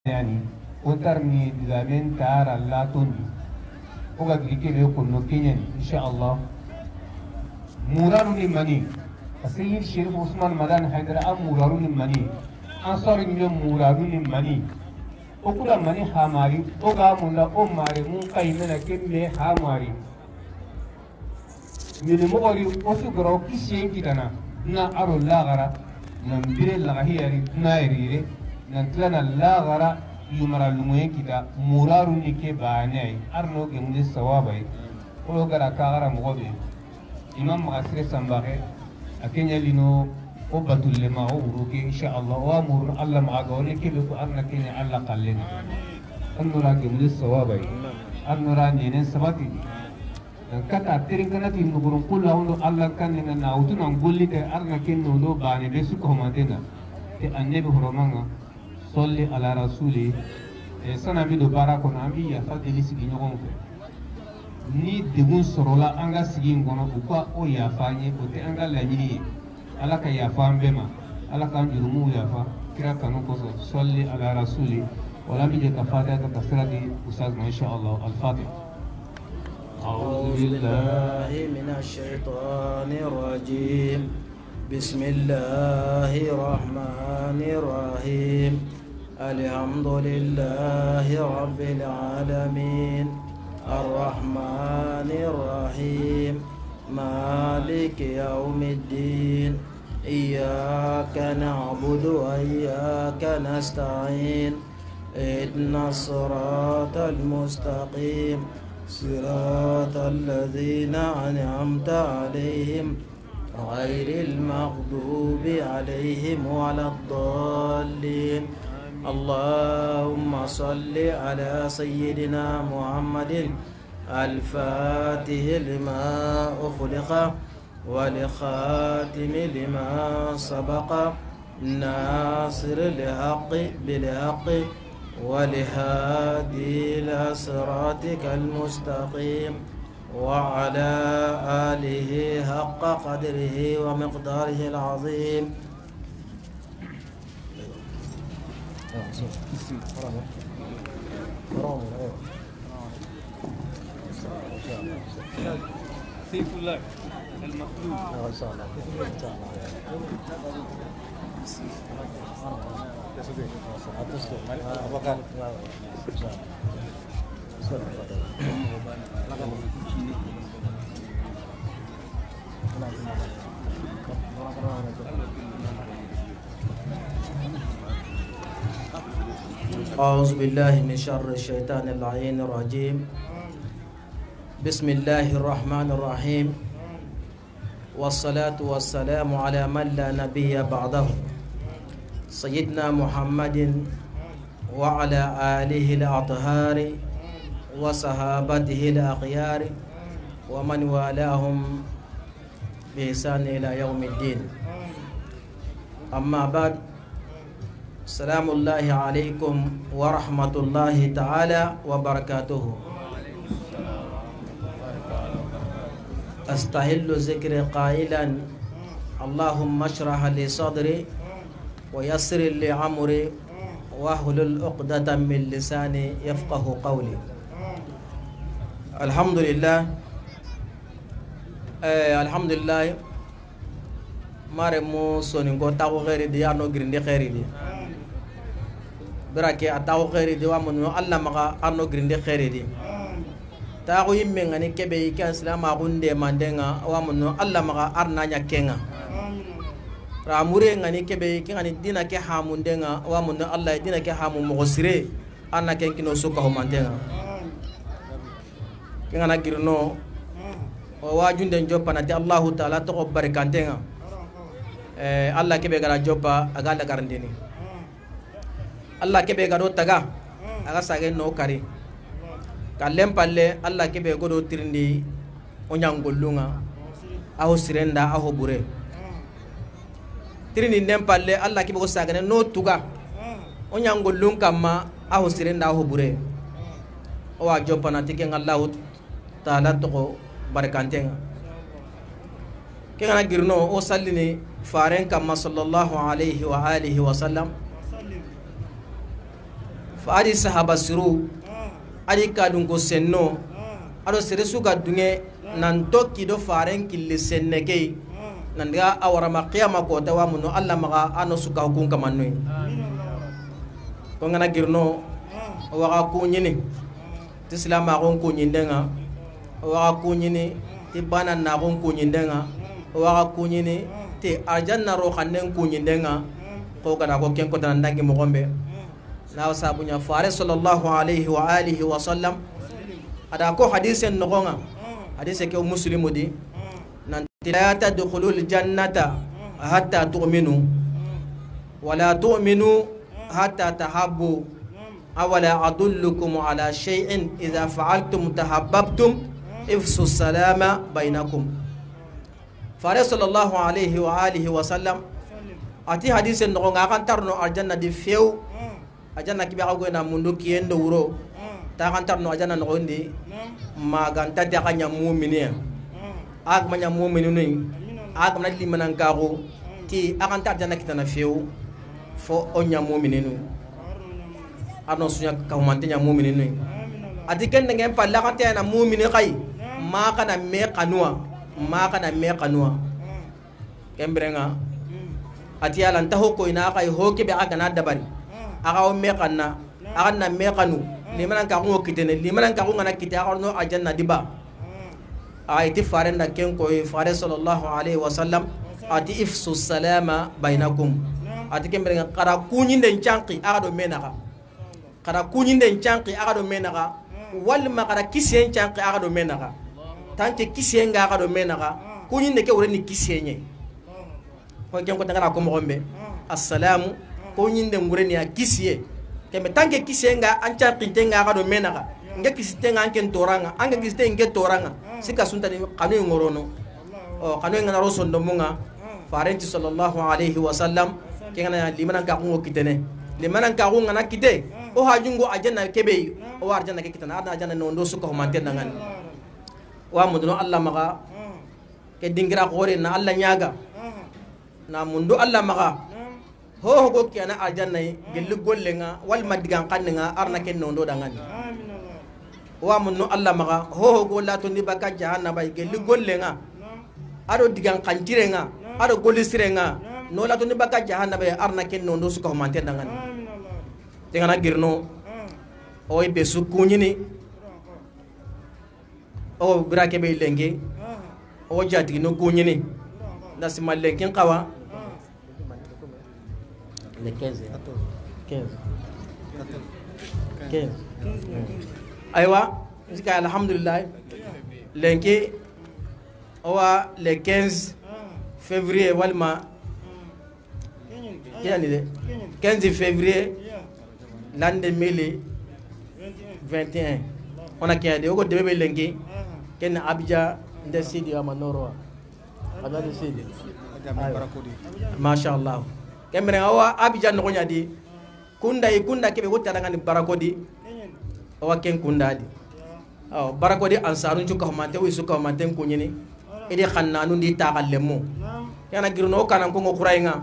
يعني وترني دامين تار الله توني وقد يكيل يكون نكيني إن شاء الله موراروني مني السيد الشريف عثمان مدان حيدر موراروني مني أنصار اليوم موراروني مني وكل مني حماري وقامنا أماري مو قيمنا كمي حماري من مغري وسكرو كيسين كتنا نا أرو لاغرا نمبر اللغهيري نايريري نتلنا لاغرا يمرا لموين كتا موراروني كي باناي أرنو كمدي السوابي ولغرا كاغرا مغبي إمام مغسر سنباغي أكيني لنو وبطل لما أوروكي إن شاء الله وامور الله معاقوني كي بكو أرنا كيني الله قلنا أنو راكي مدي السوابي أنو راني نسباتي kata tiring kana ti nugurun kula hondo Allah kan ni na utun an golli te arna ken no do bani be su ko matena te annabi horomanga solli ala rasuli e sana mi do bara ko na mi ya fadi li sigi nyogon fe ni degun sorola anga sigi ngono ko o ya fanye o te anga la nyini ala ka ya fambe ma ala kan jurumu ya fa kira kanu ko solli ala rasuli wala mi je ka fada ka kasrati ustaz ma insha Allah al-Fatiha. أعوذ بالله من الشيطان الرجيم بسم الله الرحمن الرحيم الحمد لله رب العالمين الرحمن الرحيم مالك يوم الدين إياك نعبد وإياك نستعين اهدنا الصراط المستقيم صراط الذين أنعمت عليهم غير المغضوب عليهم ولا الضالين اللهم صل على سيدنا محمد الفاتح لما أخلق والخاتم لما سبق ناصر الحق بالحق والهادي إلى صراطك المستقيم وعلى آله حق قدره ومقداره العظيم. سيف الله المخلوق أعوذ بالله من شر الشيطان اللعين الرجيم بسم الله الرحمن الرحيم والصلاة والسلام على من لا نبي بعده سيدنا محمد وعلى آله الأطهار وصحابته الأخيار ومن والاهم بإحسان إلى يوم الدين. أما بعد السلام الله عليكم ورحمة الله تعالى وبركاته. أستهل ذكر قائلا اللهم اشرح لي صدري ويسر لي أمري واحلل عقدة من لساني يفقه قولي. الحمد لله الحمد لله maremu soningo tawo kheri di ano grindi kheri di بركة أتاو خير دوا منو الله مغا أرنو غريندي خير دي تاغو يمين غني كبي كان سلام أغوندي ماندينغا ومنو الله مغا أرنا نيكينغا راموري غني كبي كان دينا كي حاموندينغا ومنو الله دينا كي حامو مغسري أنا كين كنو سوكا هماندينغا كين أنا غيرنو وواجون دين جوبا نتي الله تعالى تقو بركانتينغا الله كبي غرا جوبا أغالا غارنديني Allah kebe gado taga aga sage no kari kalem palle Allah kebe godo tirindi onyangollunga aho sirenda aho bure tirindi nem palle Allah kebe go sage no tuga onyangollun kamma aho sirenda aho bure o wa jopana tiken Allah taala to barakantenga kengana girno o sallini faren kamma sallallahu alaihi wa alihi wa sallam adi sahaba siru adi kadun ko senno ado seresu ga dunge nan tokki do faren killi senneke nan ga awara ma qiyama ko tawa muno alla maga ano suka hukun kamanno ko ngana girno waga kunyini tislama gon kunyindenga waga kunyini tibana na gon kunyindenga waga kunyini te arjanna ro khannen kunyindenga ko kana ko ken ko tan dangi mo gombe na sabunya fare sallallahu alaihi wa alihi wa sallam ada ko hadisen nogonga hadise ke muslimu di nan la tadkhulul jannata hatta tu'minu wala tu'minu hatta tahabbu awala adullukum ala shay'in idha fa'altum tahabbabtum ifsu salama bainakum fare sallallahu alaihi wa alihi wa sallam ati hadisen nogonga kan tarno aljanna di few aljanna kibe ago na mundu kiyendo wuro ta kan tarno aljanna nogondi maganta ta kanya mu'miniya ag manya mu'minu ni ag man limanan kago ti akan ta aljanna kitana few fo onya mu'mininu arno sunya ka humantenya mu'mininu ati ken ngem palla kan ta na mu'mini kai ma kana me kanua kembrenga ati ala ntaho ko ina kai hoke be aga na dabari aga o me kanna aga na me kanu limanan ka ko kitene limanan ka ko ngana kita arno ajanna diba aiti fare na ken ko fare sallallahu alaihi wasallam ati ifsu salama bainakum ati kembrenga kara kunyinde chanqi aga do menaka kara kunyinde chanqi aga do menaka wal ma kara kisien chanqi aga do menaka tanke kisien ga aga do menaka kunyinde ke wore ni kisienye ko ken ko tangara ko mo gombe assalamu kunyinde ngure ni akisie kembe tanke kisenga ancha pintenga ga do menaka nge kisitenga anken toranga anga kisitenga toranga sika sunta ni kanu ngorono o kanu ngana ro sondo munga farenti sallallahu alaihi wasallam kengana limana ka ko kitene limana ka ko ngana kite o hajungo ajanna kebe o arjanna ke kitana ada ajanna no ndo suka humante nangan wa muduno Allah maga ke dingira ko na Allah nyaga na mundu Allah maga ho go kiana aljanna gelli gollenga wal madigan kannga arna ken no ndo dangan wa munno Allah maga ho go la to ni baka jahannaba gelli gollenga ado digan kantirenga ado golisirenga no la to ni baka jahannaba arna ken no ndo suka humante dangan tingana girno o be sukunyini o brake be lenge o jati no kunyini nasimal lenkin qawa le 15 aywa jusqu'à alhamdulillah lenki owa le 15 février walma yani de 15 février l'an 2021 on a kiade o debe lenki ken abja nda sidi wa manoro abja de sidi masha Allah kemre awa abja no nyadi kunda kebe ko taranga ni barakodi awa ken kunda di aw barakodi ansarun ju ko mante wi su ko mante ko nyini ede khannanu ndi taxallemu yana girno kanan ko ngokuraynga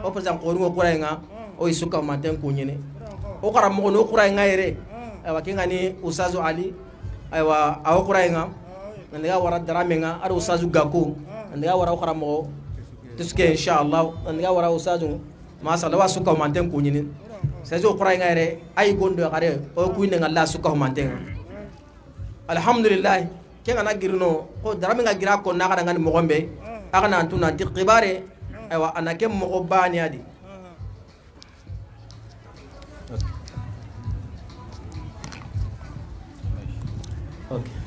o president ko ngokuraynga o su ko mante ko nyini o karam mo no kuraynga yere awa kengani usazu ali aywa aw kuraynga nanga wara daramenga ado usazu gako nanga wara karam mo tuske inshallah nanga wara usazu masala wa suka manten ko nyini sejo qura ngare ay gondo gare o ku ne ngalla suka manten alhamdulillah ke ngana girno ko darame nga gira ko na ngani mo gombe aka na tuna ti qibare aywa anake mo bani adi okay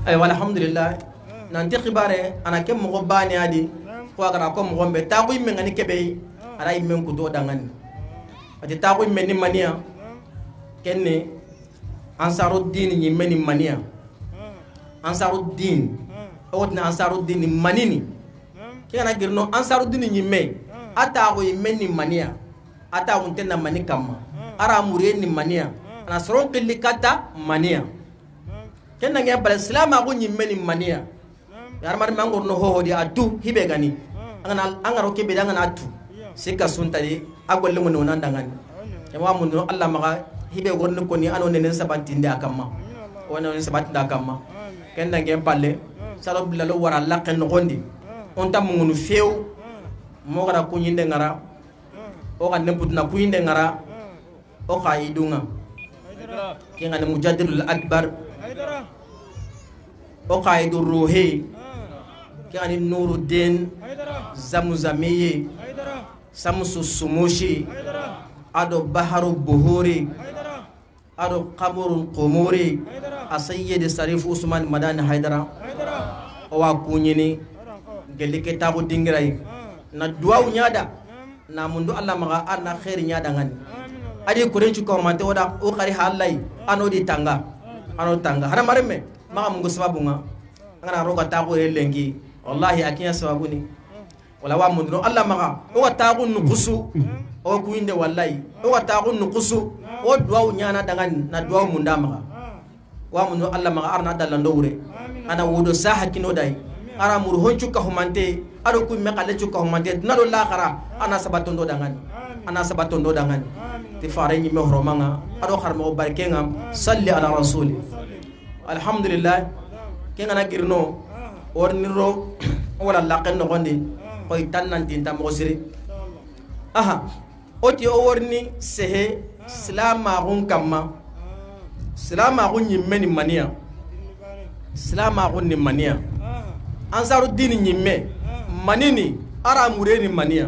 ay alhamdulillah nanti khibare ana kem mo bani adi ko agara ko mo gombe ta ko imme ngani kebe ara imme ko do dangan ati ta ko imme ni mania kenne ansaruddin ni meni mania ansaruddin o tna ansaruddin ni manini kena girno ansaruddin ni me ata ko imme ni mania ata ko tenna mani kamma ara mure ni mania ana soron kilikata mania kenna nge bal islam ko nyimmeni mania yar mar mangor no ho di adu hibe gani angaro ke be danga atu sika suntali agolle mun non dangan e wa mun Allah maka hibe gorno ko ni ano nenen sabantinde akamma wona nen sabantinde akamma ken dangen palle salo bilalo wara laqen gondi on tam ngunu few mo gara kunyinde ngara o kan nemputna kunyinde ngara o khaidunga ke ngane mujaddidul akbar o khaidur ruhi ke ngane nuruddin zamzamiyi samsu sumushi ado baharu buhuri ado qaburul qumuri asayyid sarif usman madani haidara o wa kunyini gelle ke tabu dingirai na duwaw nyada na mundu Allah maga anna khair nyada ngani adi kurenchu ko mante oda o khari halai ano di tanga hara maremme maga mungu sababu nga ngana roga tabu lengi wallahi akinya sababu ni wala wa mundu Allah maga o tagu nukusu o kuinde wallahi o tagu nukusu o duwaw nyana dangan na duwaw munda maga wa mundu Allah maga arna dalando wure ana wudo saha kino dai ara mur honchu ka humante ado ku me kale chu ka humante na do la khara ana sabatondo dangan ti fare ni me horomanga ado kharmo barkenga salli ala rasul alhamdulillah kenga na girno orniro wala laqen no gondi koy tannan tinta mo siri aha oti o worni sehe salama gun kamma salama gun yimmeni mania salama gun ni mania ansaru dini nyimme manini ara mureni mania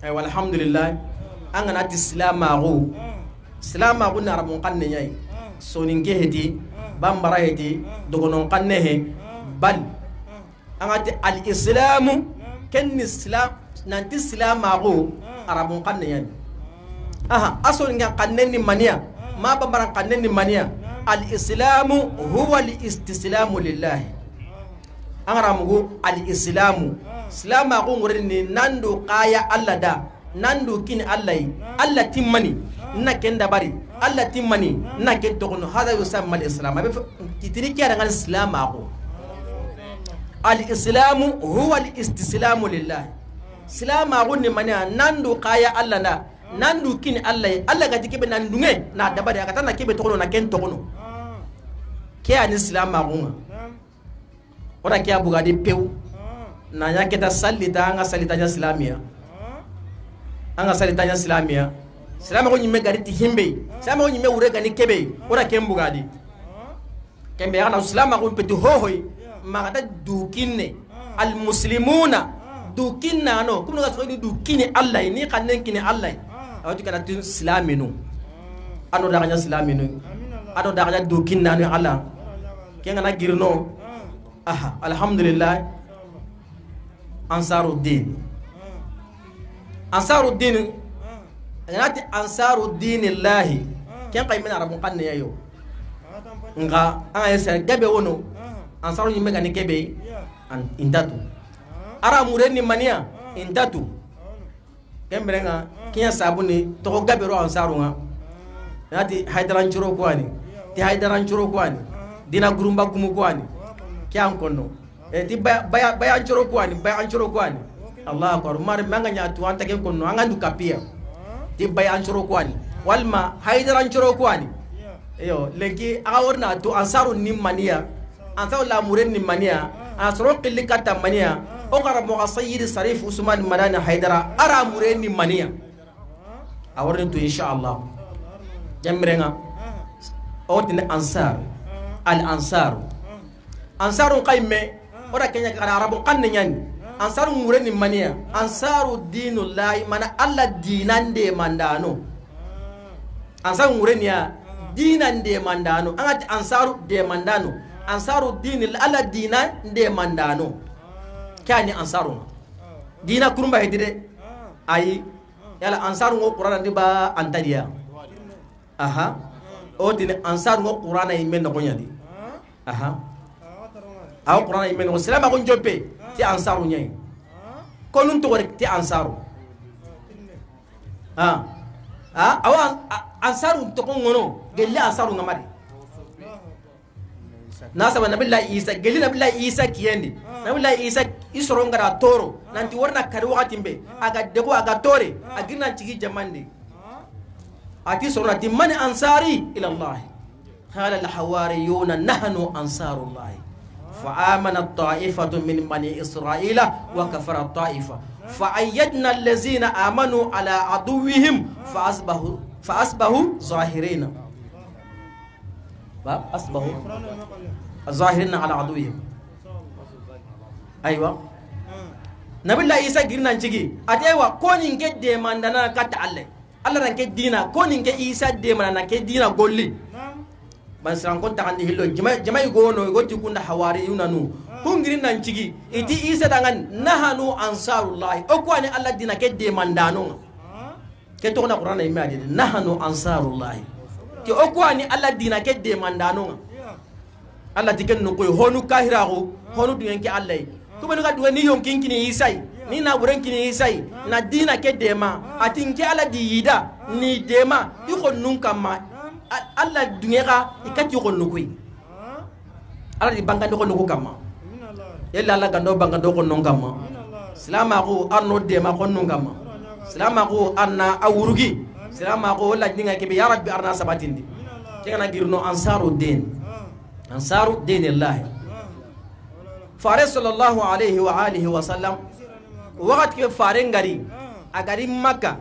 ay walhamdulillah angana ti islamagu na arabun kanne nyai soninge hedi bambara hedi dogonon kanne he bal angati al islamu ken islam nanti islamagu arabun kanne nyai aha asoninga kanne ni mania ma bambara kanne ni mania al islamu huwa al istislamu lillahi angaramugo al islamu islama ko ngorni nando qaya Allah da nando kin Allah timmani na kenda bari Allah timmani na ken to kono hada yusamma al islam be titiri kiya ngal islama ko al islamu huwa al istislamu lillah islama ko ni mania nando qaya Allah da nando kin Allah ga tikibe nandunge na dabari akata na kibe to kono na ken to kono kiya ni islama ko ora kia buga di peu na nya kita salita anga salitanya islamia islamia ko nyimme gari ti himbe islama ko nyimme ure gani kebe ora kembu gadi kembe ana islama ko peti hohoy magata dukinne al muslimuna dukinna no kuma ga so ni dukini Allah ni kanen kini Allah awti kana tin islaminu ano da nya islaminu ado da nya dukinna no Allah kenga na girno aha alhamdulillah ansaruddin ansaruddin illahi ken kay min arabun kanne yayo nga anga yesa gabe wono ansaru ni mega ni kebe an indatu ara mureni mania indatu kembrenga kinya sabuni to gabe ro ansaru nga nati haydaran churo kwani dina gurumba gumu kwani kian kono ti baya choro kwani Allah akbar mar manga nya tu anta ke kono anga du kapia ti baya choro kwani walma haidaran choro kwani yo lenki awrna tu ansaru nimmania ansaru la muren nimmania asro qillikata mania o qara mo sayyid sarif usman madana haidara ara muren nimmania awrni tu inshallah jamrenga odine ansar al ansaru qayme ora kenya kana arabu kanne nyani ansaru mureni mania ansaru dinullahi mana alla dinande mandano ansaru mureni ya dinande mandano angati ansaru de mandano ansaru dinil alla dinande mandano kani ansaru dina kurumba hedide ay yala ansaru ngo qur'ana diba antadiya aha o dine ansaru ngo qur'ana imen no nyadi aha aw qur'ana imen ko salama ko joppe ti ansaru nyai ko nun to rek ti ansaru aw ansaru to ko ngono gelle ansaru ngamari nasa wa nabillahi isa geli nabillahi isa kiyendi nabillahi isa isoro ngara toro nanti warna kari wakati mbe aga debo aga tore agina chigi jamandi ati soro nati man ansari ila Allah qala al hawariyuna nahnu ansarullah fa amana ta'ifatu min bani israila wa kafara ta'ifa fa ayyadna allazina amanu ala aduwwihim fa asbahu zahirina asbahu zahirina ala aduwwihim aywa nabilla isa girnan cigi atewa ko ninge de mandana kata Allah ran ke dina ko ninge isa de mandana ke dina golli ban san kon ta handi hillo jamai gono goti kunda hawariyuna nu kun girnan cigi iti isa dangan nahanu ansarullah o ko ani Allah dina ke de mandano ke to na qur'ana yimma de nahanu ansarullah ke o ko ani Allah dina ke de mandano Allah tiken no ko honu kahirago honu dungen ke Allah ko be no ga duwe ni yonkin kini isai ni na buren kini isai na dina ke dema atinke ala di yida ni dema iko nunka ma alla dungeka ikati ko nukui ala di bangande ko nuku kama yalla alla gando bangando ko nunka ma salama ko arno dema ko nunka ma salama ko anna awurugi salama ko wala dinga ke ya rabbi arna sabatindi kengana girno ansaru din allah fare sallallahu alaihi wa alihi wa sallam wakati ke fare ngari agari makka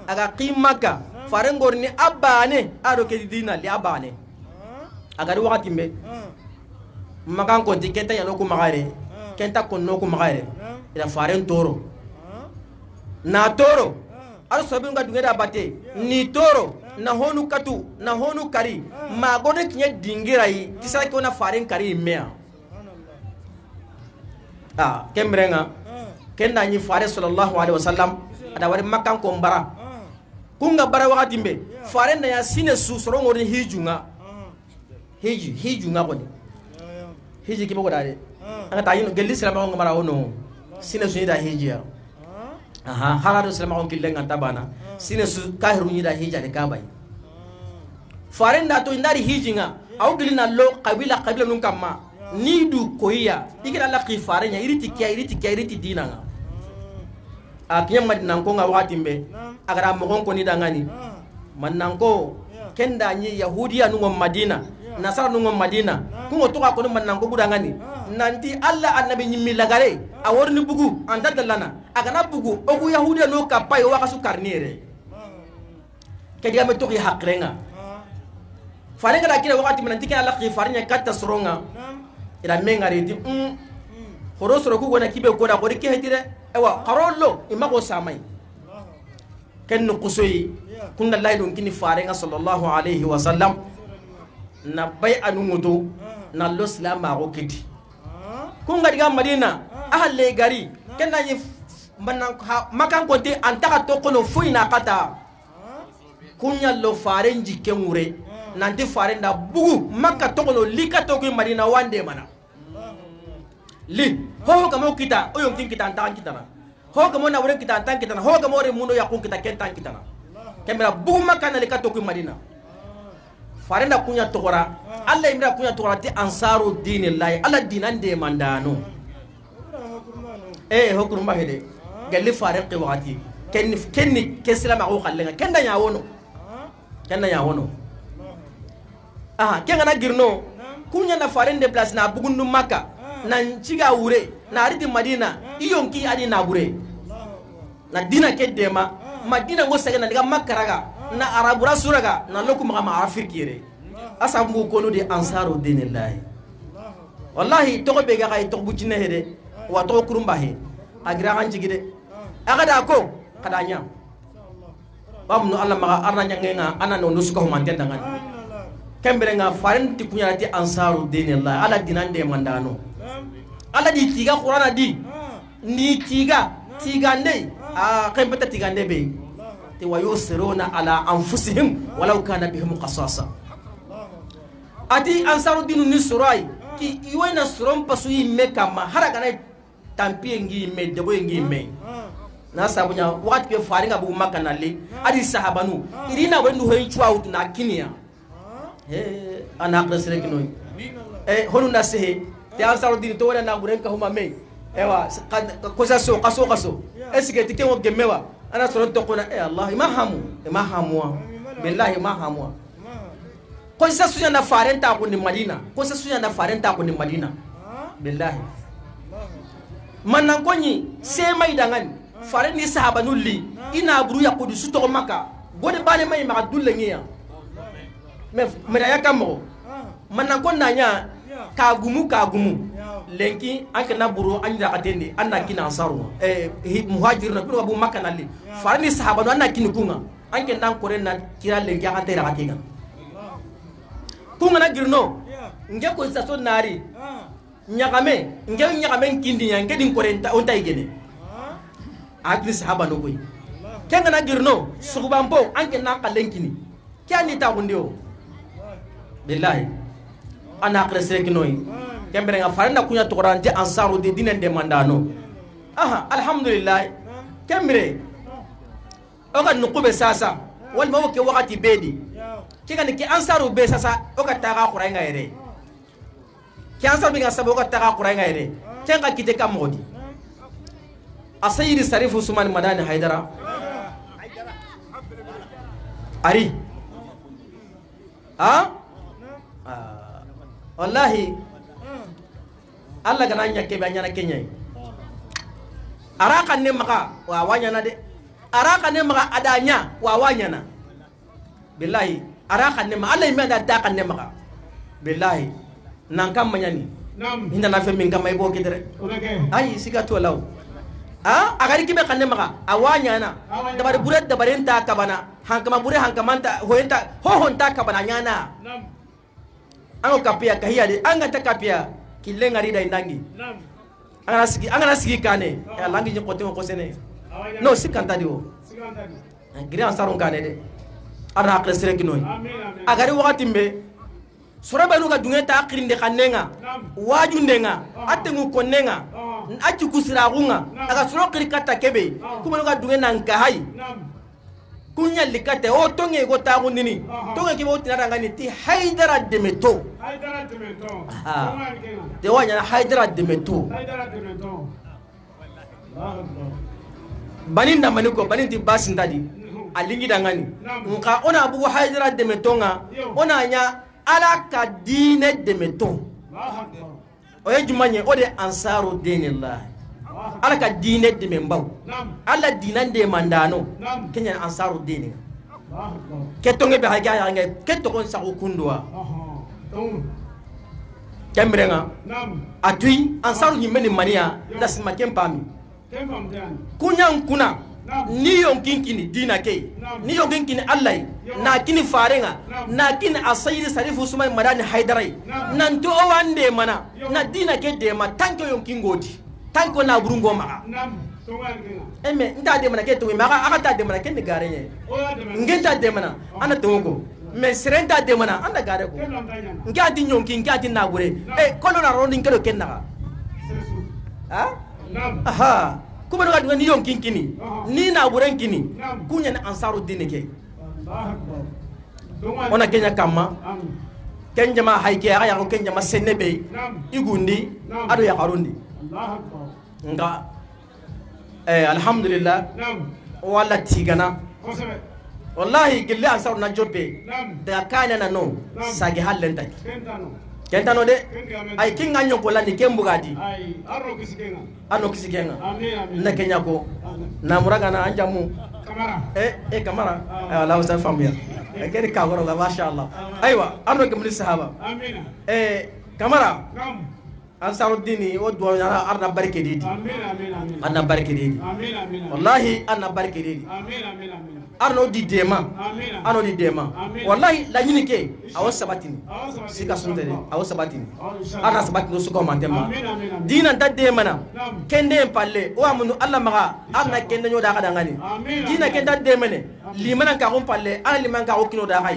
aga qim makka fare ngorni abane ado ke dina li abane agari wakati mbe makan ko dikenta yalo ko magare kenta ko no ko magare ila fare toro na toro ar sobi nga dungeda bate ni toro na honu katu na honu kari magode kinye dingirai kisara ko na fare kari mea kembrenga kenda ni fare sallallahu alaihi wasallam ada wari makan ko mbara kunga bara wakati mbe fare na ya sine su soro ngori hijunga ko ni hiji kibo ko dare anga tayin gelli salama ko mbara ono sine su da hijiya halado salama ko killenga tabana sine su kahiru ni da hija de kabai fare na to indari hijinga au gilina lo kabila nun kamma ni du koya ikira la khifare nya iriti dinanga akiyam madina ko nga wakati mbe agara mo ko ni dangani mananko kenda nyi yahudiya nungo madina nasara nungo madina ko to ka ko mananko budangani nanti alla annabi nyimmi lagare a worni bugu anda dalana agana bugu o ku yahudiya no ka pay wa kasu karniere kedi am to ki hakrenga farenga da kira wakati mananti ka la khifare nya katta soronga ila mengari di horosoro ku gona kibe ko da ko ke hetire ewa qarollo imako samai ken no kusoyi kunna laylon kini farenga sallallahu alaihi wasallam na bay anumuto na lo salama ko kiti kunga diga madina ahalle gari ken na makan ko te antaka to kono fuina kata kunya lo farenji kemure nanti farenda bugu makka tokono lika to ko madina wande mana li ho kamo kita o yonkin kita antan kita na ho kamo na wurin kita antan kita na ho kamo re muno yakun kita kentan kita na kemera bugu makka na lika to ko madina farenda kunya tokora alla imra kunya tokora ti ansaru dinillahi alla dinan de mandano hokur mahede galli fariqi wati kenni keslama ko khallenga kenda nya wono kenga na girno kunya na farende place na bugundu makka nan ciga wure na aridi madina iyonki adi na wure na dina ke dema madina ngo sega na diga makaraga na arabura suraga na lokum ma afirkire asambu kono de ansaru dinillahi wallahi to ko be ga kay to bucine hede wa to kurumba he agira kan cigide agada ko kadanya bamnu alla ma arna nyangenga anano nusuko manten dangan kembere nga farenti kunyati ansaru dinillahi ala dinande mandano ala di tiga qur'ana di ni tiga ne kembeta tigande be te wayusiruna ala anfusihim walau kana bihim qasasa ati ansaru dinu ni surai ki iwena surom pasu yimme kama haraga na tampie ngi me debo ngi me na sabunya wakati pe faringa bu makana le adi sahabanu irina wendu hoy chuwa na kinia ana akresere kinoy honu na sehe te ansarudin to wala na buren ka huma me ewa ko sa so kaso esike tike mo gemewa ana soron to kona Allah ma hamu billahi ma hamu ko sa sunya na farenta ko ni Madina ko sa sunya na farenta ko ni Madina billahi manan ko ni se mai dangan fare ni sahaba nulli ina buru ya kudu su to maka gode bane mai maka dulle ngiya me ya kamo manan ko nanya kagumu lenki anke na buru anja atende anna kina ansaru muhajir na kuno abu makka nalli fare ni sahaba no anna kini kunga anke nan kore na kira lenki ante ra katinga kunga na girno nge ko sa so nari nyakame kindi nyange din kore onta igene agri sahaba no boy kenga na girno sugubambo anke na kalenkini kyani ta gundio billahi ana akresere kinoi kembere nga faranda kunya tokorante ansaru de dinen de mandano alhamdulillah kembere oka nukube sasa wal mawo ke wakati bedi kika ni ki ansaru be sasa oka taga qurainga ere ki ansaru bi nga sabo oka taga qurainga ere kenga kite kamodi asayiri sarifu Usman Madani Haidara ari wallahi Allah gana nyake banyana Kenya araka ne maka wa wanyana de araka ne maka adanya wa wanyana billahi araka ne ma Allah imenda daka ne maka billahi nan kam manyani hinda na fe min kam ay bo kidere ay siga to law agari kibe kanne maka awanyana dabare buret dabare nta kabana hankama bure hankamanta honta kabana nyana ango kapia kahia de anga ta kapia kilenga rida indangi angana sigi kane ya langi je kote ko sene no sikanta dio grand saron kane de ara akresere kinoy agari wakati mbe surabe nuga dungeta akrinde kanenga wajundenga atengu konenga aci kusiragunga aga suro kirikata kebe kuma nuga dungena nkahai kunya likate o tonge go tagu nini tonge kibo tinaranga ni ti Haidara Demeto de wanya Haidara Demeto baninda maniko baninti basindadi alingi dangani nka ona abu Haidara Demeto nga ona nya alaka dine Demeto oye jumanye ode ansaru dinillah alaka dine de membaw alla dinan de mandano kenya ansaru dini ketonge be haga yange ketto kon sa kundwa kembrenga atui ansaru nyimeni mania ndasima kempami kuna ni yonkinkini dina ke ni yonkinkini Allah na kini farenga na kini asayiri sarifu Usman Madani Haidara nanto owande mana na dina ke de ma tanko yonkingodi tanko na burungo maka eme nta de mana ke to maka aka ta de mana ke ni garenye ngenta de mana ana tongo me serenta de mana anda gare ko ngati nyonki ngati na gure kono na rondi ngado kenna aha kuma no gadwa ni yonki kini ni na gure kini kunya na ansaru dinike ona kenya kama kenja ma haike aya ko kenja ma senebe igundi ado ya karundi nga alhamdulillah wala tigana wallahi gille ansar na jobe da kana na no sagi halenta kentano de ay kinga nyoko la ni kembugadi ay arro kisigenga na kenya ko na muraga na anjamu kamara kamara ala wasa famia kedi ka goro ga mashallah aywa arro ke mun sahaba amina kamara Ansaruddini o do arna barke didi amin anna barke didi amin wallahi anna barke didi amin arno di dema ano di dema wallahi la nyini ke awo sabatini sika suntere awo sabatini ana sabatini so ko mandema dina ta dema na kende palle o amunu Allah maga arna kende nyoda ka dangani dina kende dema ne limana ka on palle ana liman ka o kino da kai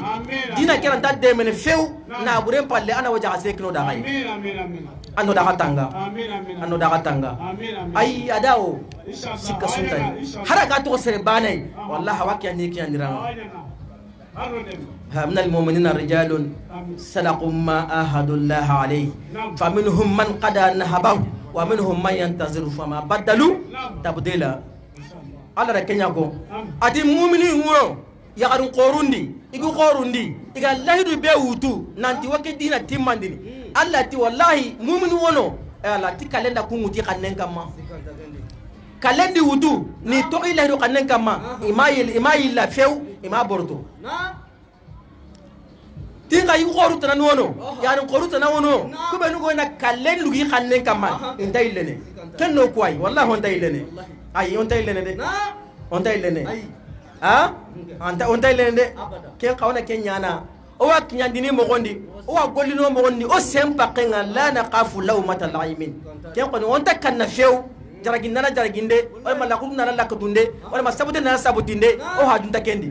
dina kera ta dema ne few na buren palle ana waja ase kino da kai amin ando da katanga ando da katanga ay adao sika suntani haraka to sere banai wallahi hawaki ni kiyan dirama من المؤمنين رجال صدقوا ما عاهدوا الله عليه فمنهم من قضى نحبه ومنهم من ينتظر فما بدلوا تبديلا على ركنياكو ادي مؤمنين ورو يغارون قوروندي igu qorundi iga lahidu be wutu nanti wake dina timmandini Allah ti wallahi mu'min wono ala ti kalenda kunguti kannen kamma kalendi wutu ni to ilahidu kannen kamma imayil la few ima borto tinga igu qoru tan wono yani qoru tan wono ko be nugo na kalendu gi kannen kamma intaylene kenno kwai wallahi on taylene ay on taylene de on taylene ha anta on taylende ken qawna ken nyana o wa nyandini mo gondi o wa golino mo gondi o sempa kenga la naqafu lawmata laimin ken ko on takanna few jaragin nana jaraginde o mala kum nana lakatunde o ma sabute nana sabutinde o ha junta kendi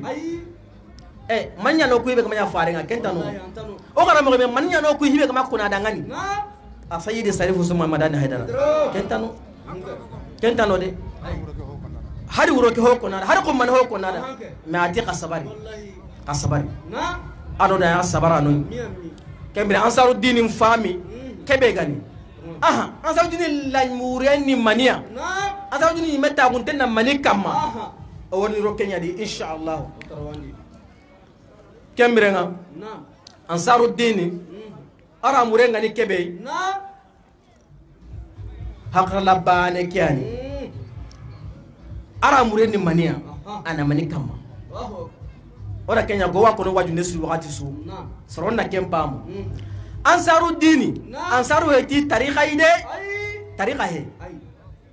manya no kuibe kama ya farenga kentano o kana mo be manya no kuibe kama kuna dangani a sayyidi sarifu suma madani haidara kentano de hari wuro ke hokko nada har ko man hokko nada ma ati kasabari ado da sabara no kembe ansaru dinin fami kebe gani aha ansaru dinin la mureni mania ansaru dinin meta gunten na mani kamma o woni rokenya di inshallah kembe nga ansaru dinin ara murenga ni kebe hakra labane kiani ara mureni mania ana mani kama ora kenya go wa kono waju nesu wakati su soronna kempamu ansaru dini ansaru heti tariqa ide tariqa he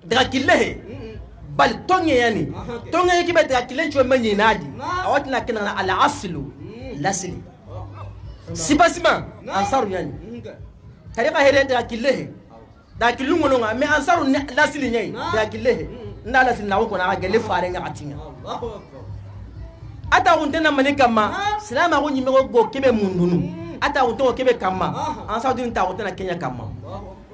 daga kille he bal tonge yani tonge yake be daga kille chwe manyi nadi awatna kina ala aslu lasli sibasima ansaru yani tariqa he daga kille he daga killu ngonga me ansaru lasli nyai daga kille he ndala sin nawo kona gele fare nga atinga ata untena mane kama salama ko nyime go kebe mundunu ata unto kebe kama an saudin ta untena kenya kama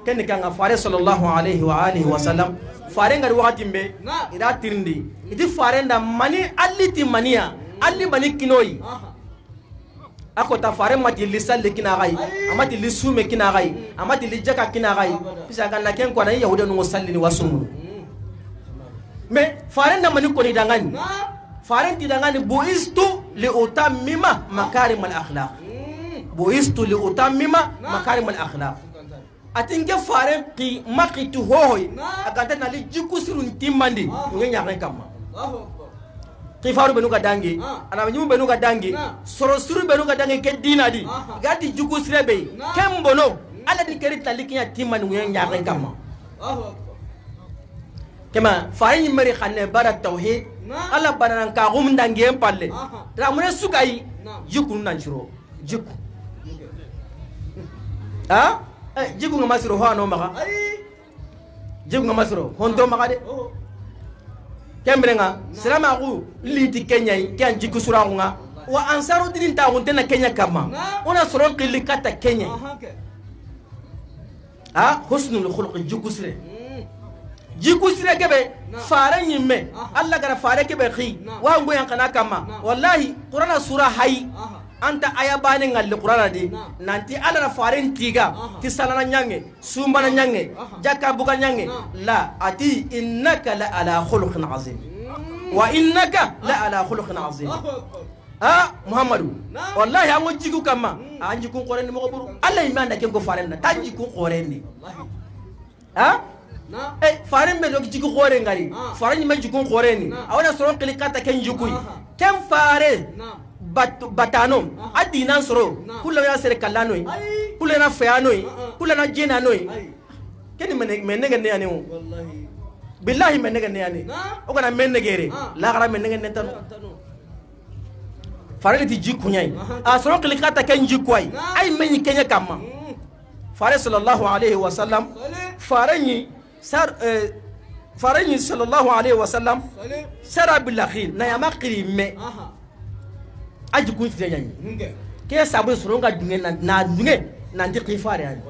ken kanga fare sallallahu alaihi wa alihi wa sallam fare ngari wakati mbe ida tirindi idi fare nda mani alliti mania alli mani kinoi ako ta fare mati lisalle kina gai amati lisume kina gai amati lijaka kina gai bisa kan na ken ko na yahuda no sallini wasumu mais faren da mani koni dangani faren ti dangani boistu li utammima makarim al akhlaq boistu li utammima makarim al akhlaq atinge faren ki makitu hoy agata na li jikusirun timmandi ngenya ren kamma ki faru benu ga dangi ana nyimu benu ga dangi soro suru benu ga dangi ke dinadi gadi jikusire be kembono ala di kerita likinya timmandi ngenya ren kamma kema fayin mari khanne bara tauhid alla bananan ka gum ndangem palle ramune sukai jikun nan shiro jiku ha jiku ngama siro ho no maka jiku ngama siro hondo maka de kembrenga salama ku liti kenya kan jiku surangunga wa ansaru din ta hunde na kenya kama ona soro kilikata kenya ha husnul khuluq jiku sire jiku sire kebe fare nyimme alla gara fare kebe khi wa ngo yankana kama wallahi qur'ana sura hay anta aya bani ngal qur'ana di nanti alla na fare ntiga ti salana nyange sumbana nyange jakka buga nyange la ati innaka la ala khuluqin azim wa innaka la ala khuluqin azim muhammadu wallahi ango jiku kama anji kun qoreni mo buru alla imanda ken ko fare na tanji kun qoreni farin be dogi jiku khore ngari farin me jiku khore ni awona soro kilikata ken jikui ken fare batano adinan soro kullu ya sere kallanoi kullu na fayanoi kullu na jinanoi ken menega ne yani wallahi billahi menega ne yani o kana menegere la gara menega ne tan farin ti jiku nyai soro kilikata ken jikuai ay meni kenya kama fare sallallahu alaihi wasallam faranyi faranyi sallallahu alaihi wasallam sara bilakhir na ya makri me aji kun tire nyi ke sabu suronga dunge na dunge na ndi qifare yani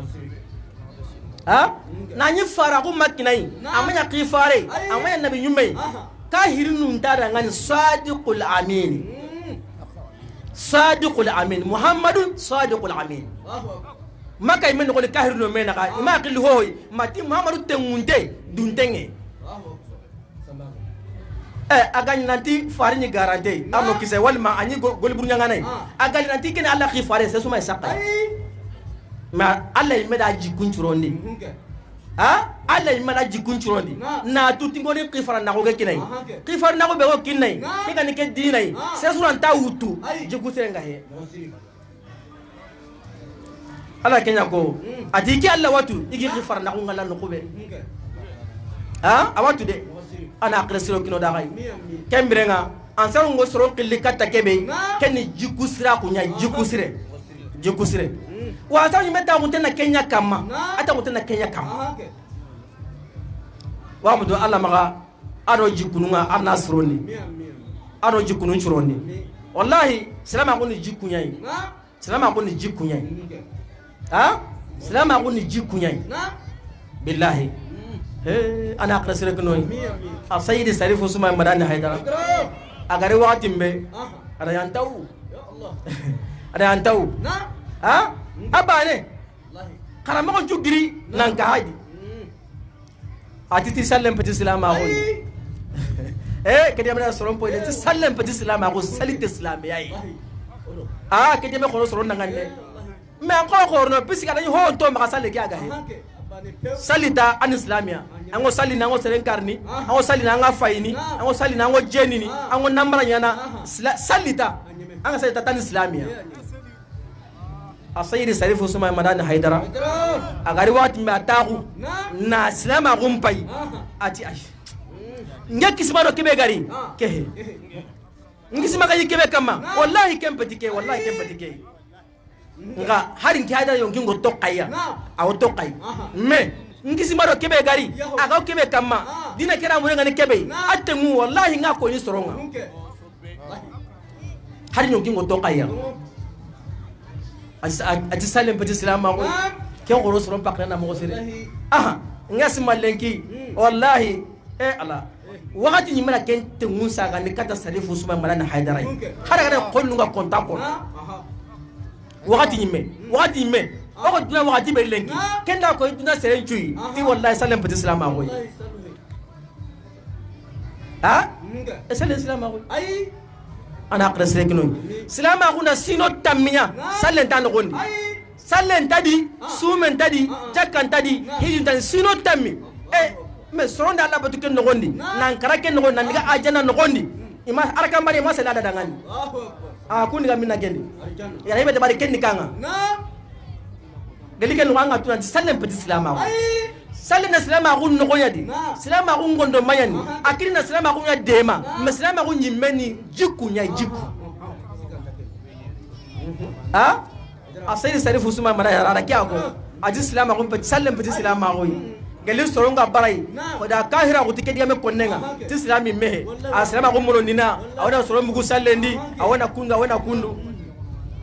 na nyi fara ko makinai amanya qifare amanya nabi nyume ka hirinu ndara ngani sadiqul amin sadiqul amin muhammadun sadiqul amin maka men ko le kahir no men ka ma qil hoy mati muhammadu tengunde duntenge agani nanti farini garante amno kise walma anyi golbur nyangane agani nanti ken Allah ki fare se suma sakay ma Allah imeda jikun churondi Allah imeda jikun churondi na tuti ngoni qifara na ko kinai qifara na ko be ko kinai ke kan ke dinai se suran ta wutu jiku senga he Allah kenya ko adiki Allah watu igi qifara na ko ngala no ko be awatu de ana akresiro kino da gai kembrenga ansaru ngo soro qilli katta kebe kenni jikusira kunya jikusire wa sa meta mutena kenya kama ata mutena kenya kama wa mudu Allah maga ado jikununga arna sironi ado jikunun churoni wallahi salama ko ni jikunyai salama ko ni jikunyai salama ko ni jikunyai billahi ana akresiro kino asayidi sarifu suma madani haidara agari wakati mbe ada yantau ada yantau abane karama ko jugiri nan ka haidi atiti sallam petit salama ko kedi amana soron po ti sallam petit salama ko salit islam yayi kedi me ko soron ngande me ko no pisika dani ho to ma salle ki aga he salita an islamia ango sali nango serenkarni ango sali nanga faini ango sali nango jenini ango nambara nyana salita anga salita tan islamia asayiri sarifu suma madani haidara agari wati me ataku na islama gumpai ati ash ngekisima do kebe gari kehe ngisima kayi kebe kama wallahi kempetike nga harin ki haidara yongingo tokaya aw tokay me ngisi maro kebe gari aga kebe kama dina kera mo ngani kebe atemu wallahi nga ko ni soronga harin yongingo tokaya ati salem petit salama ko ken ko soron pakna na mo sere ngasi malenki wallahi ala wakati ni mara ken te musa ga ni kata sarifu suma malana haidara hara ko nunga konta ko wakati nyime wako duna wakati belengi kenda ko duna serenchui ti wallahi sallam petit islam agoy sallam islam agoy ana aqra serekino islam aguna sino taminya sallen tan gondi sallen tadi sumen tadi jakkan tadi hijin tan sino tammi me soronda Allah batu ken gondi nan karake gondi nan diga ajana gondi ima araka mari ma sala dangani kundi ga minna gendi ya hebe de bari kenni kanga gali ken wanga tunan sallen petit islam ago sallen islam ago no goyadi islam ago ngondo mayani akiri na islam ago ya dema me islam ago nyimeni jiku nya jiku asayri sarifu suma mara ya rara kyago aji islam ago petit sallen petit islam ago gali soronga barai da kahira ko tikedi yame konnenga ti islami mehe aslam ago mono nina awona soron mugu sallendi awona kundu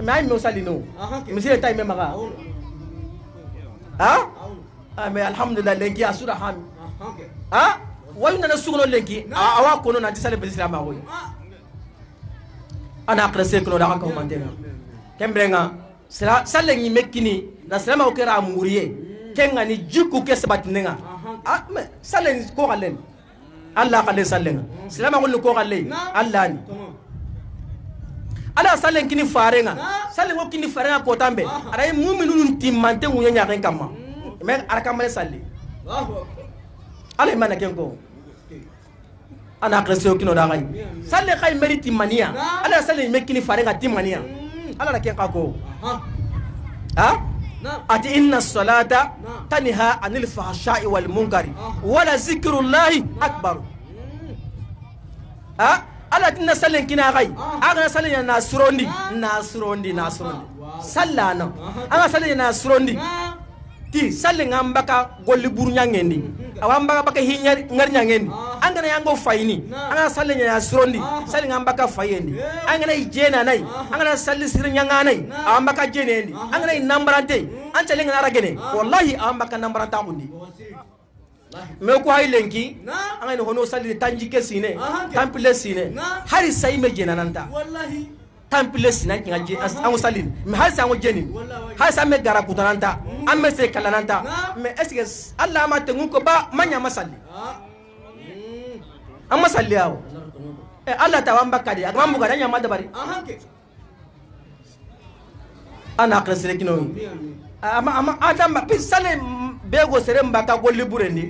mai me salino misile tay me maga me alhamdulillah lenki asura ham wayna na sugono lenki awa kono na tisale be islam ago ana akrese kono da ka mantenga kembrenga salle ngi mekini na salama ko kera muriye kenga ni jiku ke sabatinga me salle ko galen Allah kale sallenga salama ko galen Allah ni ala salen kini farenga salen ko kini farenga ko tambe ara mu'minun timante ngunya nya ken kama me araka male salli ala mana ken ko ana akresio kino da gani salle kay meriti mania ala salen me kini farenga timania ala ken ka ko ati inna salata tanha anil fahsha'i wal munkari wala zikrullahi akbar ala tinna salen kina gai aga salen na surondi sallana aga salen na surondi ti salen ngambaka golli burnya ngendi awamba baka hinyar ngarnya ngendi angana yango faini aga salen na surondi salen ngambaka fayendi angana ijena nai angana salli sirnya nganai awamba ka jenendi angana nambrante ancale ngara gene wallahi awamba ka nambranta kundi me ko hay lenki angay no hono salli tanji ke sine tampile sine hari say me jena nanta wallahi tampile sinan kinga ango salin mais hal sango jeni hal sa me gara kutananta amme se kalananta mais est-ce que Allah ma tengu ko ba manya masalli amma salli yawo Allah tawamba kadi agama muga danya madabari ana akresere kino ama adam pisale bego sere mbaka golli burendi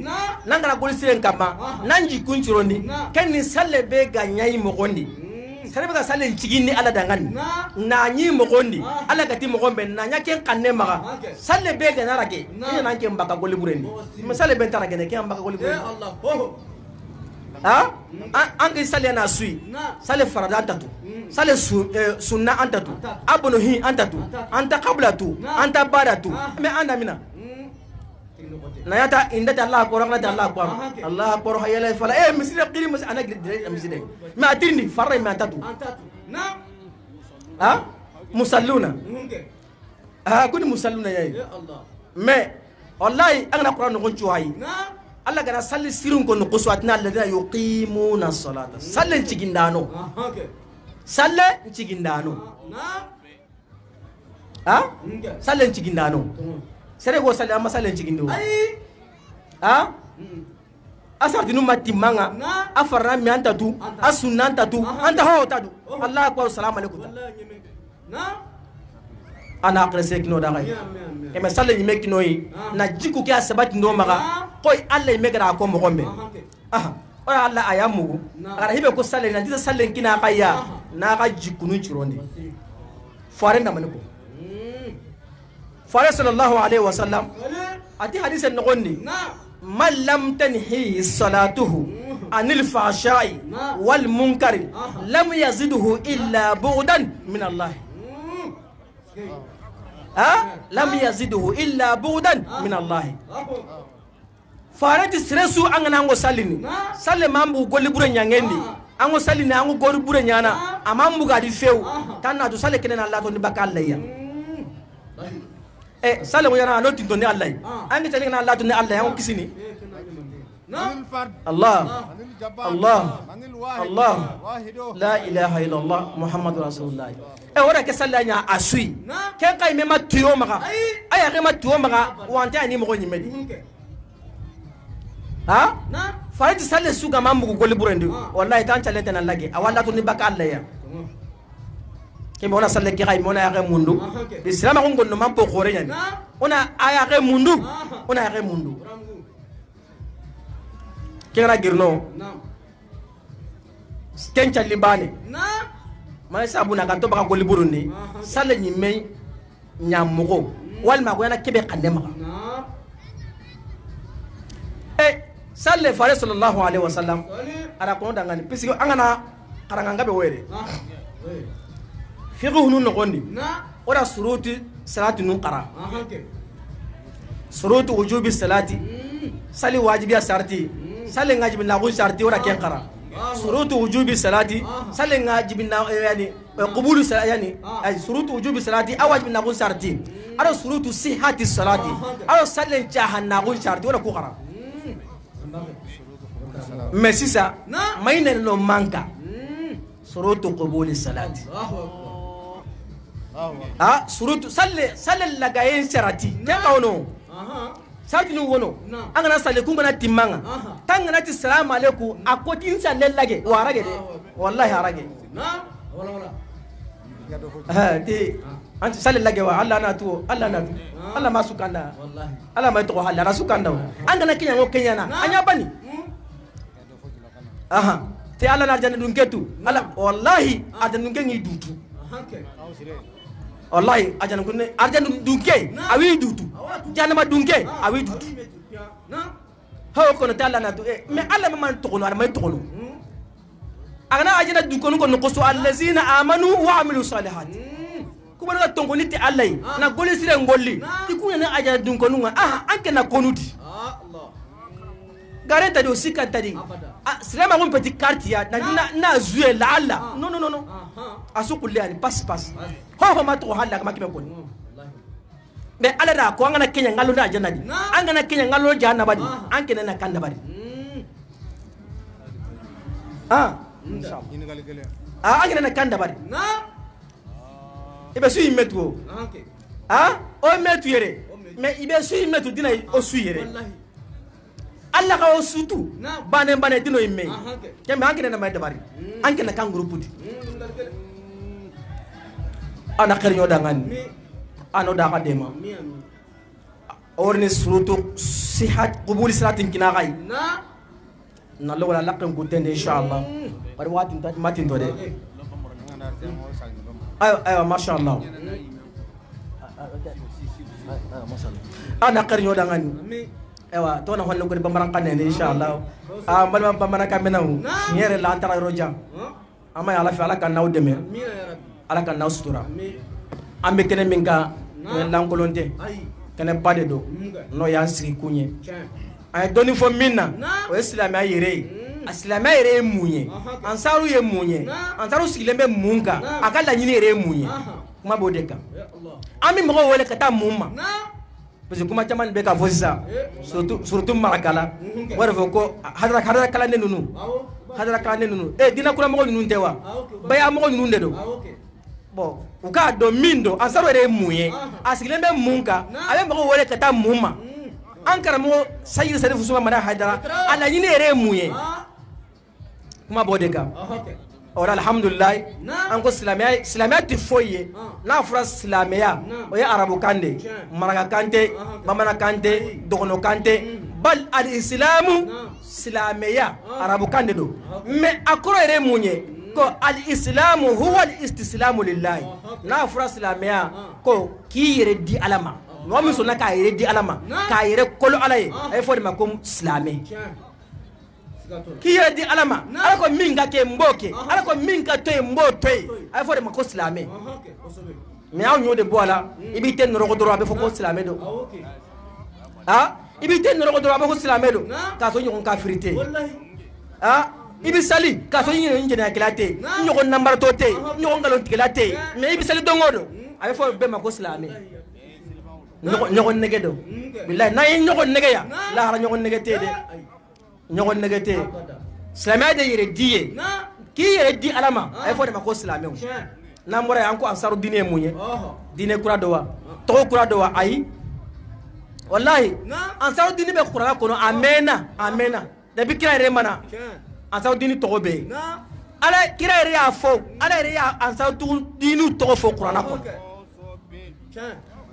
nangara golli sere nkama nanji kunchirondi kenni sale bega nyai mogondi sere bega sale nchigini ala dangani na nyi mogondi ala gati mogombe na nyake kanne maga sale bega narake ina nanke mbaka golli burendi misale bentara gene ke mbaka golli burendi Allah ange sale na sui sale farada antatu sale sunna antatu abono hi antatu anta qablatu anta badatu me anda mina na yata indata Allah ko rangna Allah ko Allah ko hayala fala misile qiri mus ana gidi misile ma atini farra ma antatu na musalluna kuni musalluna yayi me wallahi agna qur'an ko chuwayi Allah gana salli sirun ko nuqsu atna alladhina yuqimuna as-salata sallen cigindano salle cigindano sallen cigindano sere go salle amma sallen cigindo asarti num matimanga afarna mi anta tu asunna anta tu anta ho tadu Allah akbar assalamu alaikum ana akrese kino da gai e me salle ni mekino yi na jiku ke asabati ndo maga koy Allah me gara ko mo gombe o Allah ayamugo ara hibe ko salle na disa salle kina kayya na ga jikunu chironde fare na maniko fare sallallahu alaihi wasallam ati hadith en ngonni man lam tanhi salatuhu anil fahsha'i wal munkari lam yazidhu illa bu'dan min Allah lam yazidhu illa bu'dan min Allah farati stresu angana ngo salini salle mambu golli bure nyangendi ango salini ango gori bure nyana amambu gadi few tanna to salle kenen Allah to ni bakalla ya salle mo yana no tinto ni Allah angi tele na Allah to ni Allah yango kisini Allah Allah Allah la ilaha illallah muhammadur rasulullah wara ke salle nya asui ken kay mema tuyo maka aya ke ma tuyo maka wante ani mo ko nyimedi farati salle suga mambu golli burendi wallahi tan chalete na lage awalla to ni baka Allah ya ke mona salle ki kay mona ya mundu islam ko ngonno mampo khore nyani ona aya ke mundu ona ya ke mundu kera girno kencha libane ma sabu na kanto baka golli burundi salle ni me nyamugo walma ko yana kebe kandema salle fare sallallahu alaihi wasallam ara ko dangani pisiko angana karanga be were fiqhu nun nogondi ora suruti salati nun qara surutu wujubi salati sali wajibi sarti sali ngajibi na gun sarti ora ken qara surutu wujubi salati sali ngajibi na yani qabulu yani ay surutu wujubi salati awajibi na gun sarti ara surutu sihhati salati ara sali jahanna gun sarti ora ku qara mais si ça mayne no manka surutu qabuli salati surutu salle lagayen sharati ke kawno sati nu wono angana salle kungana timanga tangana ti salamu alaikum akoti salle lage warage de wallahi harage ti anti salle lage wa Allah na tu Allah masukanda wallahi Allah mai to Allah rasukanda angana kinya ngo kenya na anya bani te Allah na janna dun ketu Allah wallahi adana dun ngi dutu wallahi ajana kunne arjana dun ke awi dutu janna ma dun ke awi dutu ha ko no talla na tu mais Allah ma man to kono ala may to kono agana ajana dun kono ko no allazina amanu wa amilu salihat ko ba to ko nitti Allah na goli sire ngolli ti kunya na ajana dun kono anke na konuti Allah garanta do sikanta di sirema ngom petit quartier na zué la Allah non asukulli ani pass ho ma to halla kama kibe koni be ala da ko ngana kenya ngalo na janna di angana kenya ngalo janna badi anke na kanda badi inshallah angana na kanda badi ibe su imetu ah o metu yere mais ibe su imetu dina o su yere Allah ka o sutu bane dino imme kembe hankene na may dabari hankene kan groupe di ana kharño dangan ano da ka dema orni surutu sihat qubul salatin kina kay na lo wala laqan ko tende inshallah par watin tat matin do de ayo masha Allah ana kharño dangan ewa to na hono ko bambaran kanne inshallah balma bambana kamenaw ñere la antara roja ama ala fi ala kan naw deme ala kan naw sutura ambe kene minga lankolonte kene bade do no ya sigi kunye ay doni fo minna o islam ayire islam ayire munye ansaru ye munye ansaru sigilembe munga akala nyini yere munye kuma bodeka ami mo wole kata mumma parce que kuma chaman be ka fosa surtout marakala wara fo ko hadara kala ne nunu dina kula mo nunu tewa baya mo nunu de do bon uka do mindo ansaro re muye asigilembe munka ale mo wole kata mumma ankara mo sayyid sarifu suma mana hadara ala nyini re muye kuma bodeka ora alhamdulillah anko islamiyya ti foye na fura islamiyya o ya arabu kande maraka kante bamana kante dogono kante bal al islamu islamiyya arabu kande do me akoro ere munye ko al islamu huwa al istislamu lillahi na fura islamiyya ko ki yere di alama no mi so na ka yere di alama ka yere kolo alaye ay fodi makom islamiyya kiye di alama ala ko minga ke mboke ala ko minga to mbotoy ay fo de mako islamé mais aw nyode bola ibi ten no ko doro be fo ko islamé do ah ibi ten no ko doro be ko islamé do ka so nyon kafirité ah ibi sali ka so nyon njena klate nyon nambar to te nyon galon klate mais ibi sali dongodo ay fo be mako islamé nyon nege do billahi na nyon nege ya la hara nyon nege te de ñogon negate islamia de yere diye ki yere di alama ay fo de mako islamia na mbora yanko ansaru dine munye dine kura dowa to kura dowa ay wallahi ansaru dine be kura ko no amena de bi kira re mana ansaru dine to be ala kira re ya fo ala re ya ansaru dinu to fo kura na ko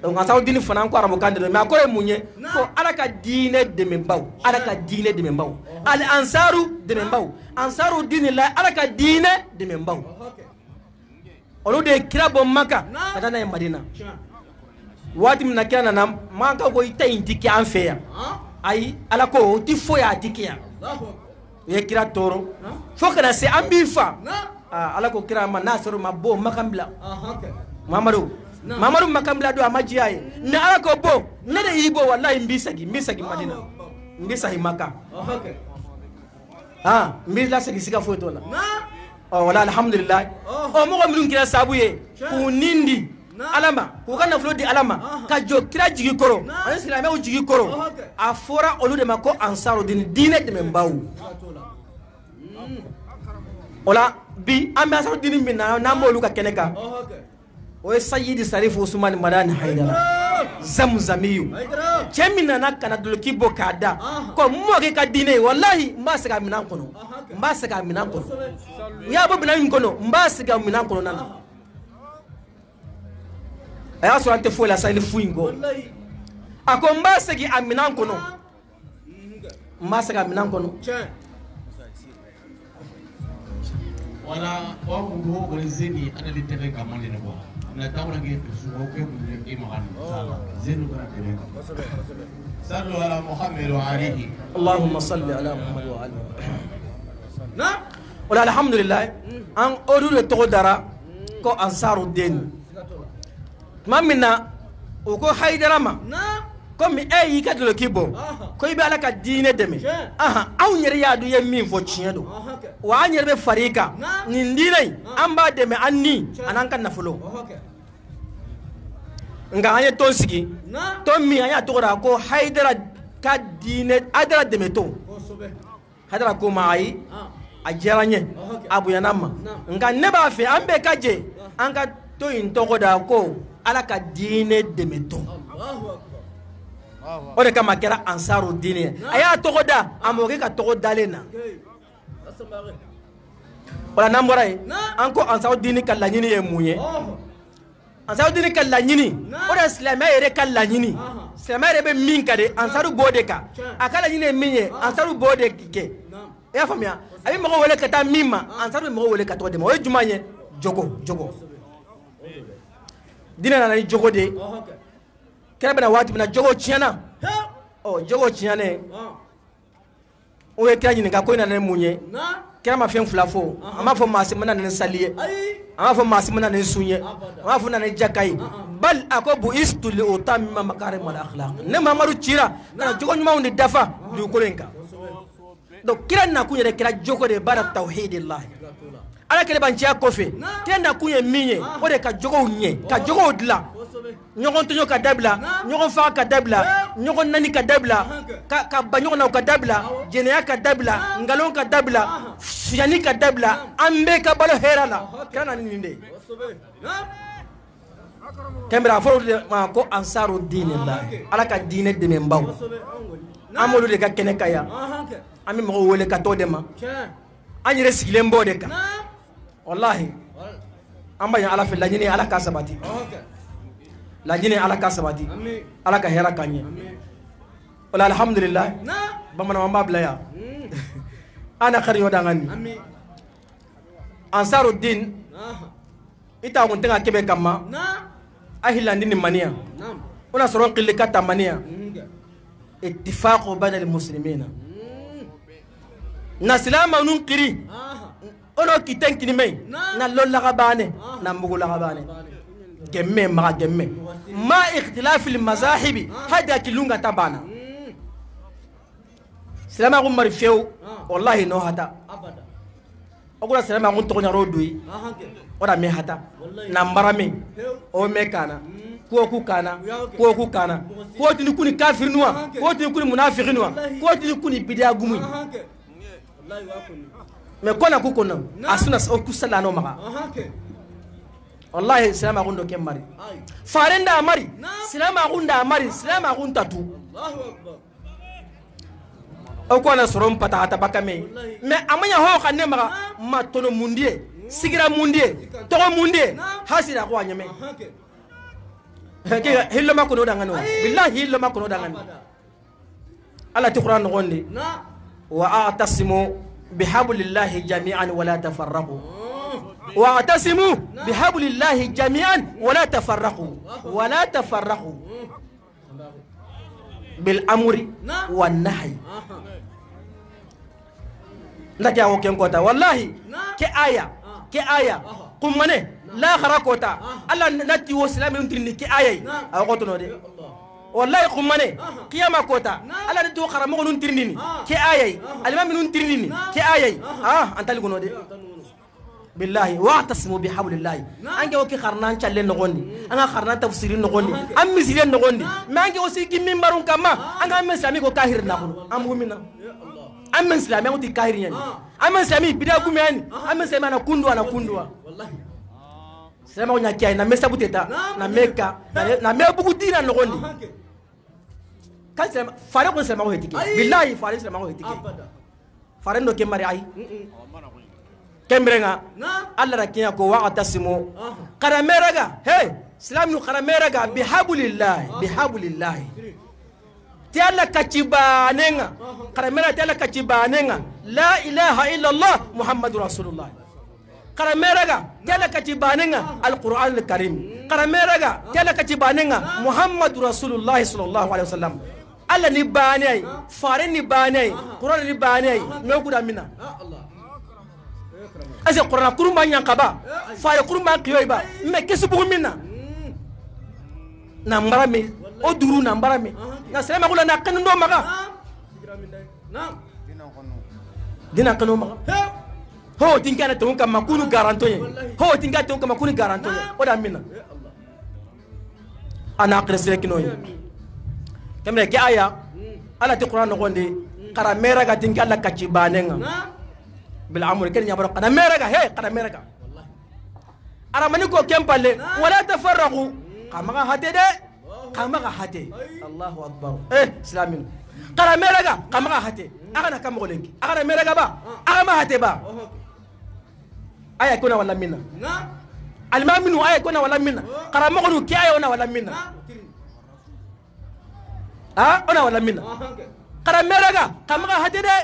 donc ansaru dine fana ko arabu kande mais akore munye ko ala ka dine de membaw ala ka dine de membaw al ansaru de membaw ansaru dine la ala ka dine de membaw olu de kira bo maka kata na madina wati mina kira na maka ko ita intiki an fe ya ai ala ko ti fo ya tikiya ye kira toro fo kana se ambifa ala ko kira ma nasaru mabo makambla Mamadu makambla do amaji ay na ala ko bo na de yibo wallahi mbisagi madina mbisa himaka mbisa sagi siga foto la wala alhamdulillah mo ko mudun kira sabuye ku nindi alama ku kana flo di alama ka jo kira jigi koro an islamé o jigi koro afora olu de mako ansaru dine de membawu ola bi ambasaru dine minna na molu ka keneka o sayyidi sarifu usman madani haidara zamzamiyu chemina na kana dulki bokada ko moge ka dine wallahi mbasaka minan kono ya bo binan kono mbasaka minan kono nana aya so ante fo la sali fuingo ako mbasaki aminan kono wala wa ko ko zeni ana li tebe ka monde ne bo na tawra ngi su ko ko ngi magan sala zenu ka tebe sallu ala muhammad wa alihi allahumma salli ala muhammad wa alihi na wala alhamdulillah an odu de to dara ko ansaru den mamina o ko haydarama comme yi ka dolo kibo ko ibe ala ka dine deme aw nyere ya du ye min fo chiedo wa nyere be farika ni ndinai amba deme anni anan kan nafulo nga anye to sigi to mi anya to ra ko haidara ka dine adara deme to hadara ko mai a jaranye abu yanama nga neba fe ambe kaje anga to in togo da ko ala ka diine demeto o de kama kɛra ansaru diine a y'a tɔgɔ da a mɔkɛ ka tɔgɔ dalen na wala n'an bɔra yen an ko ansaru diine ka laɲini ye mun ye ansaru diine ka laɲini o de silamɛya yɛrɛ ka laɲini silamɛya yɛrɛ bɛ min ka de ansaru b'o de kan a ka laɲini ye min ye ansaru b'o de kɛ i y'a faamuya a bɛ mɔgɔ wele ka taa min ma ansaru bɛ mɔgɔ wele ka tɔgɔ de ma o ye jumɛn ye jogo diinɛ nana ni jogo de kɛra bɛna waati min na jogo tiɲɛna jogo tiɲɛnen o ye kira ɲininka ko i nana ni mun ye kira ma fɛn fila fɔ a m'a fɔ maa si ma na ni sali ye a m'a fɔ maa si ma na ni sun ye a m'a fɔ na ni jaka ye bali a ko bu'istu li utammima makarimal akhlaq ne Mamadu cira kana jogo ɲumanw de dafa dugukolo in kan donc kira nakun yɛrɛ kɛra jogo de baara tawhidillah ala kɛlɛ ban ciya kɔfɛ kira nakun ye min ye o de ka jogow ɲɛ ka jogow dilan ɲɔgɔn tɔɲɔ ka dabila ɲɔgɔn faga ka dabila ɲɔgɔn nani ka dabila ka ba ɲɔgɔn na ka dabila jɛnɛya ka dabila ngalon ka dabila suyani ka dabila an bɛɛ ka balo hɛrɛ la kira na nin de kɛmɛrɛ a fɔra de ma ko ansaru dinillah ala ka diinɛ dɛmɛbaw an b'olu de ka kɛnɛ ka yan an bɛ mɔgɔw wele ka t'o de ma an yɛrɛ sigilen b'o de kan wallahi an b'a ɲɛ ala fɛ laɲini ala ka sabati laɲini ala ka sabati ala ka hɛrɛ k'an ye wala alhamdulillah bamananw an b'a bila yan an na kari ɲɔgɔn kan ni ansaru din i t'a kun tɛ ka kɛbɛ kama a hilandi ni maniya o na sɔrɔ kili ka ta maniya ittifaqu bayna al-muslimina na silama nun kiri ono kiten kinime na lollaga bane na mugulaga bane gemme ma gemme ma ikhtilaf al mazahib hada kilunga tabana silama ko mari few wallahi no hata abada ogura silama ko to nyaro doyi oda me hata na mbarame o me kana ko ku kana ko tini kuni kafir nuwa ko tini kuni munafiqin nuwa ko tini kuni bidia gumi mais kona ku kono asuna o ku sala no maka wallahi silama gundo ke mari farenda mari silama gunda mari silama gunta tu o ko na sorom pata ata bakame mais amanya ho kanne maka matono mundie sigira mundie to mundie hasira ko anyame ke hillo makono dangano billahi hillo makono dangano ala ti qur'an gonde واعتصموا بحبل الله جميعا ولا تفرقوا واعتصموا بحبل الله جميعا ولا تفرقوا بالامر والنهي نجا وكن كوتا والله كي آية قمنا لا خرقوتا الله نتي وسلام ينترني كي آية أو قطنو دي والله قمنا قيامة كوتا الله نتي وخرمو ننترني كي آية الإمام ننترني كي آية أنت اللي قنو دي بالله واعتصموا بحبل الله أنك وكي خرنان شالين نغني أنا خرنان تفسيرين نغني أم مسيرين نغني ما أنك وسيكي من بارون كما أنك أم سلامي كو كاهر نغنو أم ومنا أم سلامي أنك كاهر يعني أم سلامي بدا كومي يعني أم سلامي أنا كندوا والله سلامي أنا كاي نمي سابوتيتا نميكا نمي بوكودينا نغني كان سلامي فارق سلامي هو هتيكي بالله فارق سلامي هو هتيكي فارق نو كماري أي kembrenga alla rakiya ko wa'tasimu qarameraga hey islam nu qarameraga bihablillah ti alla kacibanenga qaramera ti alla kacibanenga la ilaha illa allah muhammadur rasulullah qarameraga ti alla kacibanenga alquran alkarim qarameraga ti alla kacibanenga muhammadur rasulullah sallallahu alaihi wasallam alla ni banai fare ni banai quran ni banai ngokuda mina ase qur'an kurumba nyankaba faare kurumba kiyoyba me kesubu minna na mbarame o duru na mbarame na selema kula na kanu ndo maga dina kanu maga ho tinkana to kam makunu garantoye ho tinkana to kam makunu garantoye o da minna ana qresre kinoy kamre ki aya ala ti qur'an gonde qara mera ga tinkala kacibanenga بالعمر كن يا برا قد ميرغا هي قد ميرغا aramani ko kempalle wala tafarraqu kamaga hate de kamaga hate Allahu akbar islamin qara meraga kamaga hate agana kam golenki agana meraga ba agama hate ba aya kuna wala minna almaminu aya kuna wala minna qara mogonu ki aya ona wala minna ona wala minna qara meraga kamaga hate de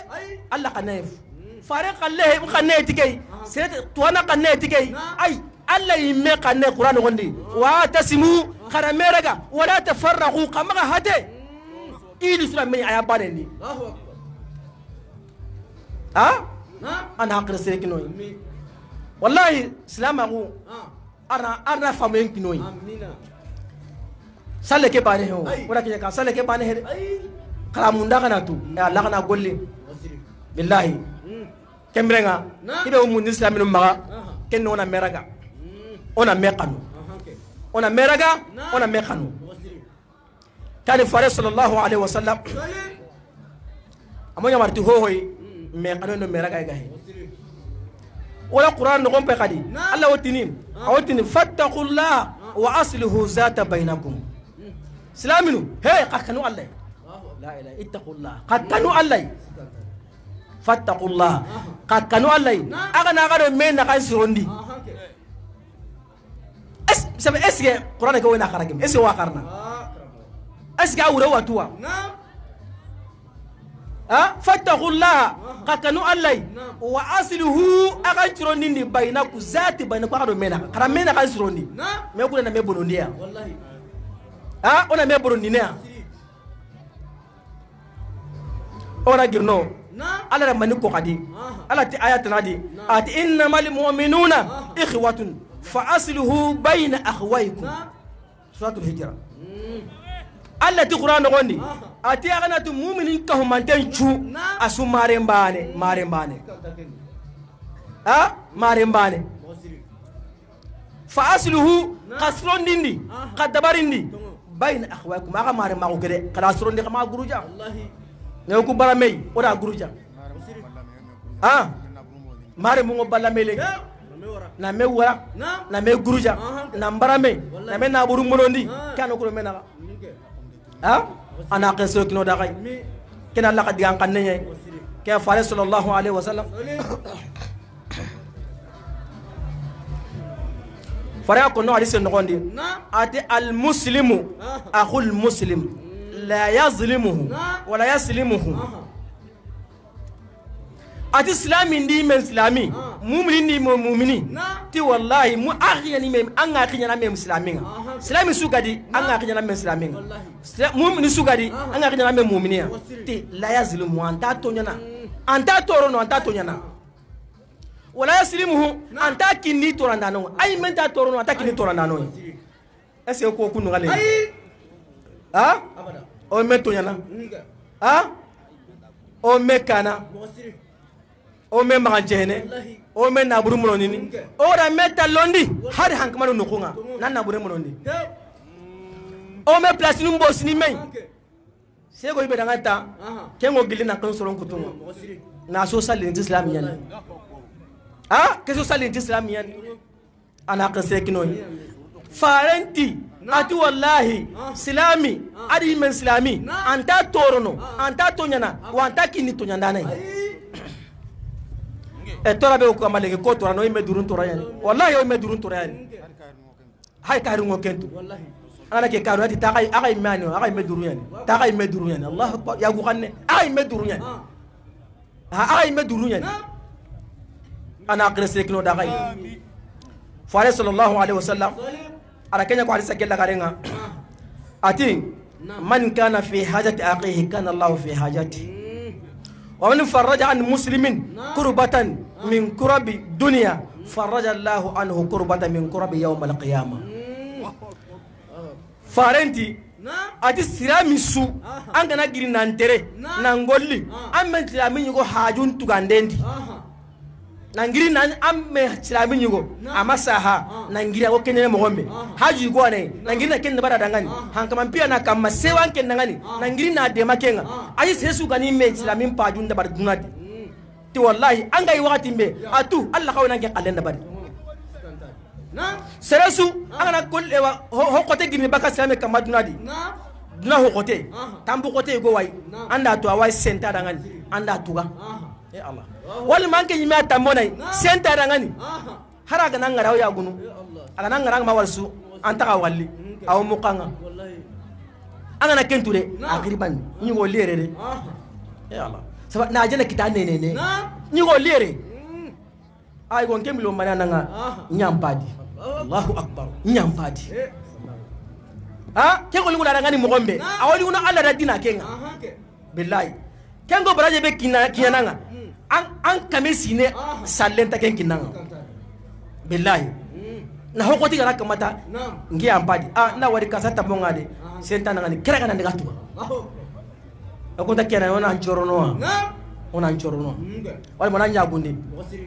Allah kanayf fare qalle mkhane tikay set tuwana kanne tikay ay Allah yimme kanne Qur'an gondi wa tasimu qara meraga wala tafarraqu kamaga hate ili islam me aya banendi ana hakra sekinoy wallahi islamagu arna famen kinoy salle ke bane ho wala ke ka salle ke bane he kala munda kana tu Allah kana golle billahi kembrenga ibe umun islamin maga kenno ona meraga ona mekanu ona meraga ona mekanu kali fare sallallahu alaihi wasallam amonya marti hohoy mekanu no meraga gahi wala Qur'an no gompe kadi Allah wotini fattaqullah wa aslihu zata bainakum islaminu hey qakanu Allah la ilaha ittaqullah qakanu Allah fattaqullah qakanu Allah agana gado men na kan sirondi sabe eske Qur'an ko wena kharagim eske wa karna eske awra watwa fattaqullah qakanu Allah wa aslihu agan sirondi bainaku zati bainaku gado mena kara mena kan sirondi me ko na me bonondia wallahi ona me bonondi ne ona girno ala ramani ko kadi ala ti ayat nadi at innamal mu'minuna ikhwatun fa asluhu bayna akhwaykum suratul hijra alla ti Qur'an gondi ati agana tu mu'minin ka humanten chu asu marembane fa asluhu qasrondindi qadabarindi bayna akhwaykum aga marema ko gede kada asrondi kama guruja wallahi ne ko baramay oda guruja mare mu ngo balla mele na me wara na me guruja na mbarame na me na buru monondi kanu ko mena ana qaso kino da kay kina la qad yan kanne ke fare sallallahu alaihi wasallam fare ko no hadith no gondi ati al muslimu akhul muslim la yazlimuhu wa la yaslimuhu ati islami ndi men islami mu'mini ndi mu'mini ti wallahi mu akhiyani mem anga khiyana mem islaminga islami sugadi anga khiyana mem islaminga mu'mini sugadi anga khiyana mem mu'miniya ti la yazlimu anta tonyana anta torono anta tonyana wala yaslimuhu anta kinni torandano ay men ta torono anta kinni torandano est-ce ko kunu gale abada o me tonyana o me kana o me maganjene o me naburu mononi o ra meta londi har hankama no kunga nan naburu mononi o me place num bosni men se go ibe dangata kengo gilina kan soron kutungo na so salin islam yan ke so salin islam yan ana qase kino farenti ati wallahi islami adi men islami anta torono anta tonyana wa anta kini tonyanda nai tora be ko amaleke ko tora no me durun tora yani wallahi yo me durun tora yani hay ka rungo kentu wallahi ana ke karu ati takay akay mani akay me durun yani takay me durun yani allah akbar ya gu xanne akay me durun yani akay me durun yani ana agresse kino da kay fare sallallahu alaihi wasallam ara kenya ko hadisa gella garenga ati man kana fi hajati aqihi kana allah fi hajati wa man farraja an muslimin kurbatan min kurabi dunya farraja allah anhu kurbatan min kurabi yawm al-qiyamah farenti ati sirami su an gana giri nantere nangolli an men sirami yugo hajun tugandendi nangiri nan amme sirami yugo amasaha nangiri ko kenene mo gombe haji go ne nangiri na kenna bada dangani hankama pia na kama sewan ken dangani nangiri na de makenga ayi sesu gani me sirami pajun da bar dunati ti wallahi an gai wakati mbe atu allah kawna ke kalenda bari seresu angana kol ewa ho kote gini baka silame kama dunadi duna ho kote tambu kote go way anda to awai senta dangani anda tuga Allah wal manke yima tambonai senta dangani haraga nan ngaraw ya gunu aga nan ngarang mawalsu anta ka walli aw mukanga angana kenture agriban ni go lere Allah sabab na jana kita ne ni go lere ay gon kemilo manana nga nyampadi Allahu akbar nyampadi ha kengo lingu la ngani mogombe awali una alla radina kenga billahi kengo baraje be kinanga an kamesine sallenta ken kinanga billahi na hokoti gara kamata ngi ampadi na wari kasata bongade senta ngani keraka nan digatu akonta kena ona anchorono ona anchorono wali mona nyagundi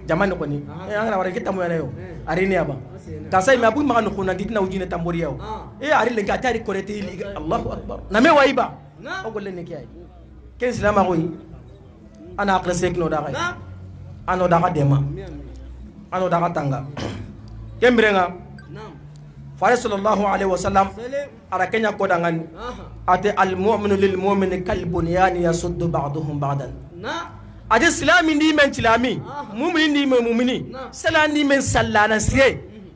jamani ko ni ngara wari kitamu yana yo arini aba kasai mabu magano kuna didina ujine tambori yao ari lenga atari korete ili Allahu akbar na me waiba ogolle ne kiyai ken silama ko ana akra sekno da kai ano da ka dema ano da ka tanga kembrenga fare sallallahu alaihi wasallam ara kenya ko dangan ate al mu'minu lil mu'mini kal bunyan yasuddu ba'duhum ba'dan ate islami ni men tilami mu'mini ni men mu'mini salani ni men sallana siye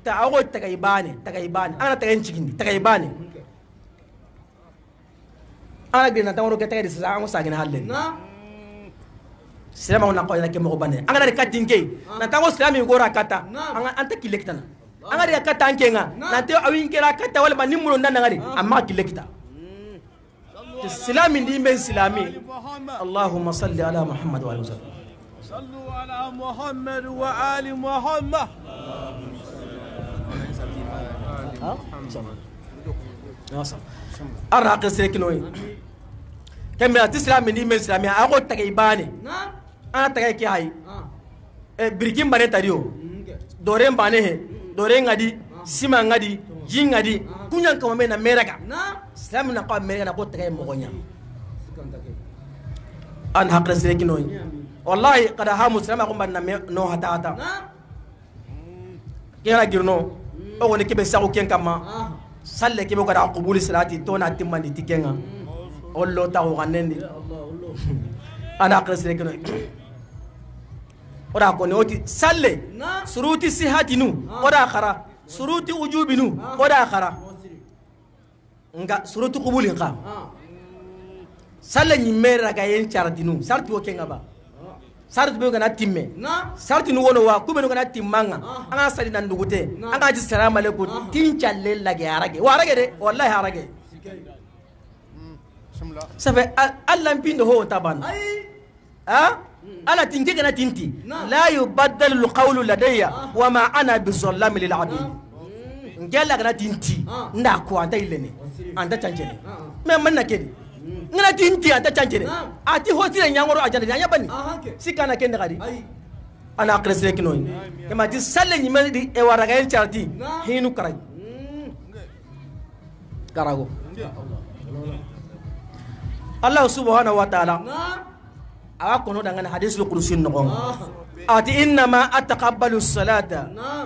ta ago tagaybane ana tagayin cikindi tagaybane ana bi na tawro ke tagay sa ango sagina halle selama ona ko ke mo bane anga de katinke na tango islami gora kata anga anta kilektana anga de kata ankenga na te awin kera kata wala ba nimulo nan ngari amma kilekta islami ndi men islami Allahumma salli ala Muhammad wa alihi wasallam sallu ala Muhammad wa ali Muhammad ara qisrekinoy kembe islami ndi men islami ago tagaybane ana tagay ki hay birgim bane tariyo dore mbane he dore ngadi sima ngadi jingadi kunyan kama mena meraga islam na kwa meraga na ko tagay mogonya an hakra sekinoy wallahi qada ha muslima ko banna no hata kera girno o woni kebe sago ken kama salle kebe ko da qubul salati to na timmandi tikenga ollo taw ganendi ana hakra sekinoy ora ko noti salle suruti sihatinu ora khara suruti ujubinu ora khara nga suruti qubulin kha salle ni mera ga yen chardinu sarti o kenga ba sarti be gana timme sarti nu wono wa kubenu gana timmanga anga sali nan dugute anga ji salamu alaikum tin challe lage arage wa arage de wallahi arage sabe Allah mpindo ho taban ala tinke gana tinti la yubaddalu alqawlu ladayya wa ma ana bizallami lil abid ngela gana tinti nda ko anta ilene anta chanchene me manna kedi ngana tinti anta chanchene ati hotire nyangoro ajana nya bani sikana kende gadi ana akrese kinoy kema ti salle ni mel di e waraga en charti hinu karay karago Allah subhanahu wa ta'ala akono dangan hadis al-qudsi ngon ati inna ma ataqabbalu as-salata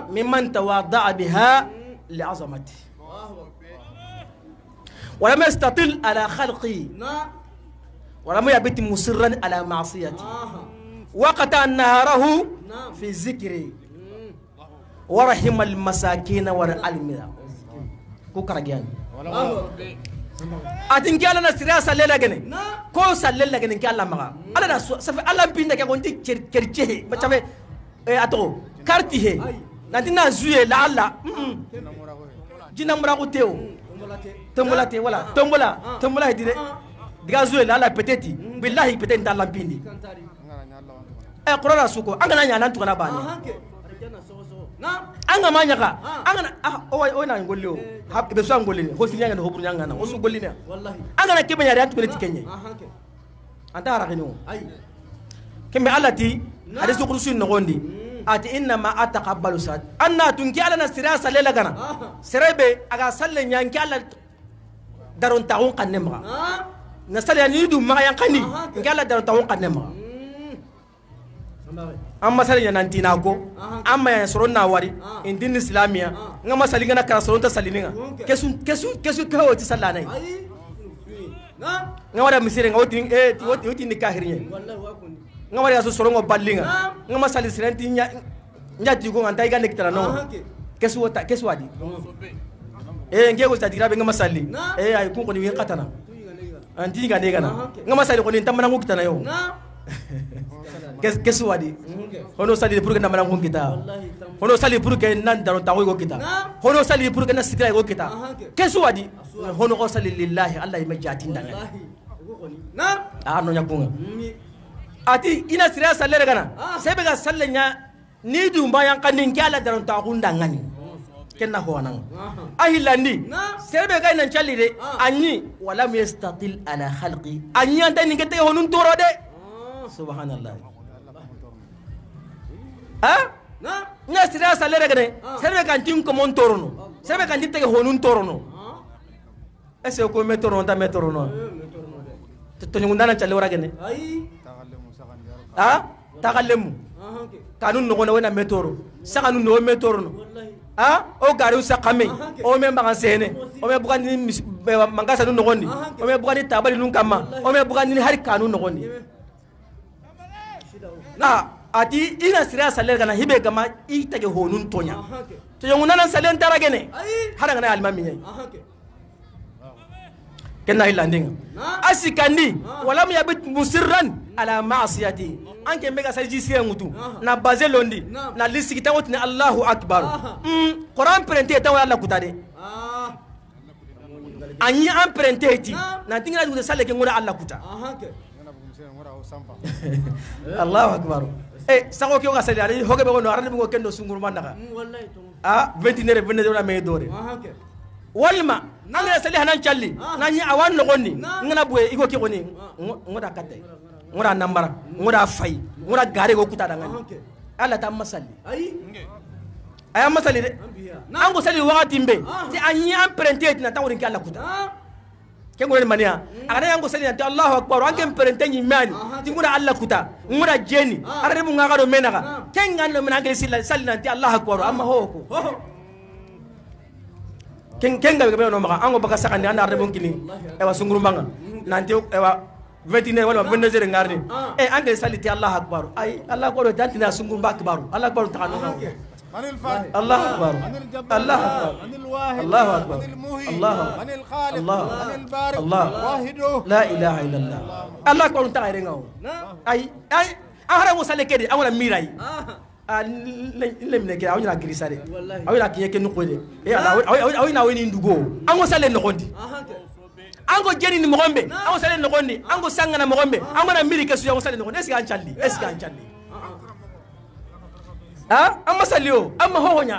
mimman tawadda'a biha li'azamati wa lam yastatil ala khalqi wa lam yabit musirran ala ma'siyati wa qata naharahu fi zikri wa rahima al-masakin wa al-almira ku karagian atin kala na sira salela gene ko salela gene kala maga ala da safi ala pinda ke gonti kerche ba chabe ato karti he nanti na zuye la alla jina mura ko teo tombola te wala tombola dire diga zuye la alla peteti billahi peteti ta lampindi qurana suko angana nya nan tukana bani anga manyaka anga o na ngollo be so ngolli ho sinya ngana ho buru nyanga na o su golli ne wallahi anga na kebe nyari atubele tikenye anta harakino ay kembe alati hadisu qudsi nogondi ati inna ma ataqabbalu sat anna tunki ala na sira salela gana serebe aga salle nyanki ala daron taun kannemra na salle ni du ma yankani ngala daron taun kannemra amma sali ya nantina ko amma ya soron na wari indin islamiya ngama sali ngana kara soron ta salininga kesu kawo ti sallanai ngawara misire ngawti woti ni kahirnya ngawara ya so soron ngo ballinga ngama sali sirenti nyati ko nganta igande kitara no kesu wadi ngego tadira be ngama sali ay ko ni wi katana anti ngande gana ngama sali ko ni tamana ngo kitana yo kesu wadi hono sali pour que namana ko kita hono sali pour que nan daro tawo ko kita hono sali pour que na sidira ko kita kesu wadi hono ko sali lillahi allah ma jati ndanga no nyakunga ati ina sira salle gana sebe ga sallenya ni du mbayan kanin kyala daro tawo ndangani kenna ho nan ahilandi sebe ga nan chalire anyi wala yastatil ala khalqi anyi anta ni kete honun toro de subhanallah nya sira salere gane serbe kan tin ko mon torono serbe kan tin tege honun torono ese ko metoro ta metoro no to ngundana challe wara gane takallemu kanun no gona wena metoro sakanu no metoro no o garu sakame o me mbaga sene o me bugani mangasa no ngoni o me bugani tabali nun kama o me bugani har kanun no ngoni ati ina sira saler kana hibe kama itage honun tonya to yonguna nan salen taragene haranga na almami nyai kenna ilandinga asikandi wala mu yabit musirran ala ma'siyati anke mega salji sire ngutu na bazelondi na lisiki tawot ni Allahu akbar Quran prente tawa Allah kutade anyi an prente ti na tingina du salle ke ngura Allah kuta Allahu akbar sago ke ga sali ari hoge be gono arande be go kendo sunguru mandaka wallahi 29 na me dore walma ngana sali hanan challi nani awan no gonni ngana buye iko ke goni ngoda katte ngoda nambara ngoda fay ngoda gare go kuta danga Allah ta masalli ay masalli de ango sali wakati mbe ti anyi an prente na tawrin ke Allah kuta kengo ni mania agana yango sali na Allahu akbar anke prente ni mani ti ngoda Allah kuta ngoda jeni arre mu ngaka do menaka kenga no menaka sali na ti Allahu akbar amma hoko kenga be no maka ango baka sakandi anda arre bonkini ewa sunguru manga nanti ewa 29 wala 22 ngarni anke sali ti Allahu akbar ay Allah akbar tanti na sunguru akbar Allah akbar ta no عن الفرد الله أكبر الله أكبر عن الواحد الله أكبر عن المهي الله عن الخالق الله عن البارئ الله واحده لا إله إلا الله الله أكبر تعيرينه أي أهرب وصل كده أولا ميراي لم نكره أونا كريساري أونا كيه كنقولي أونا وين ندوغو أنا وصل نقولي أنا جاني نمغمبي أنا وصل نقولي أنا سانغنا مغمبي أنا ميري كسويا وصل نقولي إسكان شالي إسكان شالي amma salio amma hohonya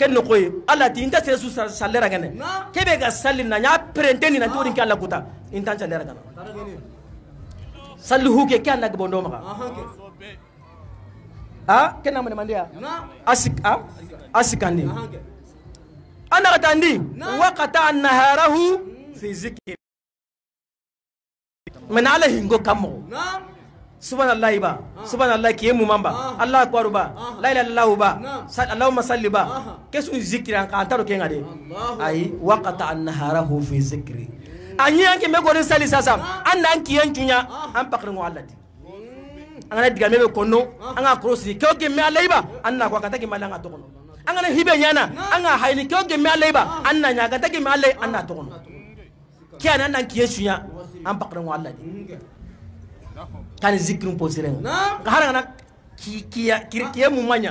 ken no koy Allah ti inta sesu salera gane kebe ga salina nya prenteni na tudin kala kuta inta salera gane sallu ke kan na bondo maka ken na mandia asikandi ana katandi waqata an-naharahu fi zikri man alayhi ngo kamo subhanallah ba subhanallah kiyemu mamba Allah akbar ba la ilaha illallah ba Allahumma salli ba kesu zikran ka antaro ke ngade ay waqata an-naharahu fi zikri anyi anke me gorin sali sasa anda anki yantunya an pakre ngo Allah di angana diga mebe kono anga crossi ko ke me Allah ba anna ko kata ke malanga to kono angana hibe nyana anga hayni ko ke me Allah ba anna nya kata ke me Allah anna to kono kiana nan kiyesunya an pakre ngo Allah di kan zikrum posiren ngahara na kiya mumanya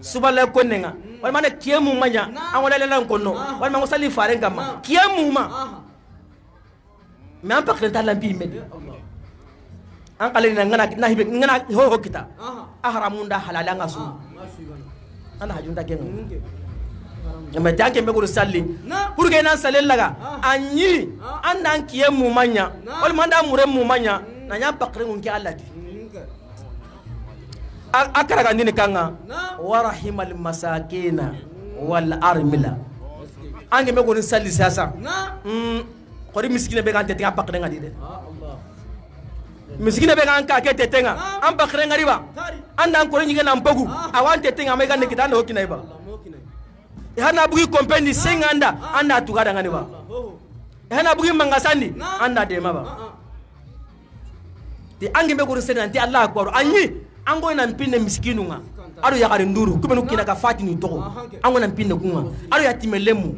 subala konenga wal mana kiya mumanya an wala lan konno wal ma ngosali faren gamma kiya muma me an pakre ta lambi med an kale na hibe ngana ho kita ahramunda halala ngasu ana hajunda kenga mais tanke me ko salli pour que nan salel laga anyi andan kiya mumanya wal manda mure mumanya na nya pakre ngunki Allah di akara gandini kanga warahimal masakina wal armila ange me gonin salli sasa kori miskine be gante tinga pakre ngadi de miskine be kan ka ke tetenga an bakre ngariba anda ko nyige nan pogu awan tetenga me kan kita ndo kinai ba hana bugi kompendi senga anda tugada ngani ba hana bugi mangasandi anda de maba ti angi be ko resena ti Allah akbar anyi ango nan pinne miskinu nga ado ya kare nduru kubenu kina ka fatini toko ango nan pinne kunga ado ya timelemu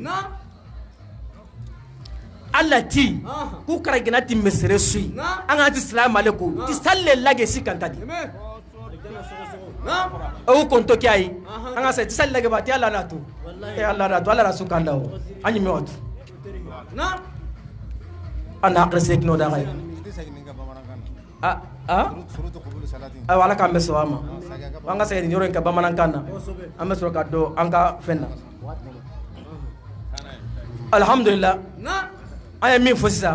Allah ti ku kara gina ti mesere sui anga ti salamu alaikum ti salle lage sikantadi o konto kai anga sai ti salle lage ba ti Allah na tu Allah na tu Allah rasul kanda o anyi me watu ana akrese kino da gai wala ka mbe sawama wanga sai ni yoren ka bamanan kana amma so ka do anga fenna alhamdulillah aya min fosisa